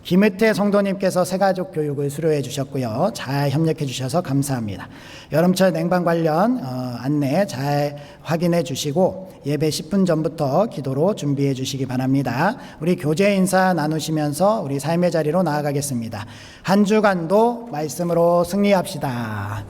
김혜태 성도님께서 새가족 교육을 수료해 주셨고요. 잘 협력해 주셔서 감사합니다. 여름철 냉방 관련 안내 잘 확인해 주시고 예배 10분 전부터 기도로 준비해 주시기 바랍니다. 우리 교제 인사 나누시면서 우리 삶의 자리로 나아가겠습니다. 한 주간도 말씀으로 승리합시다.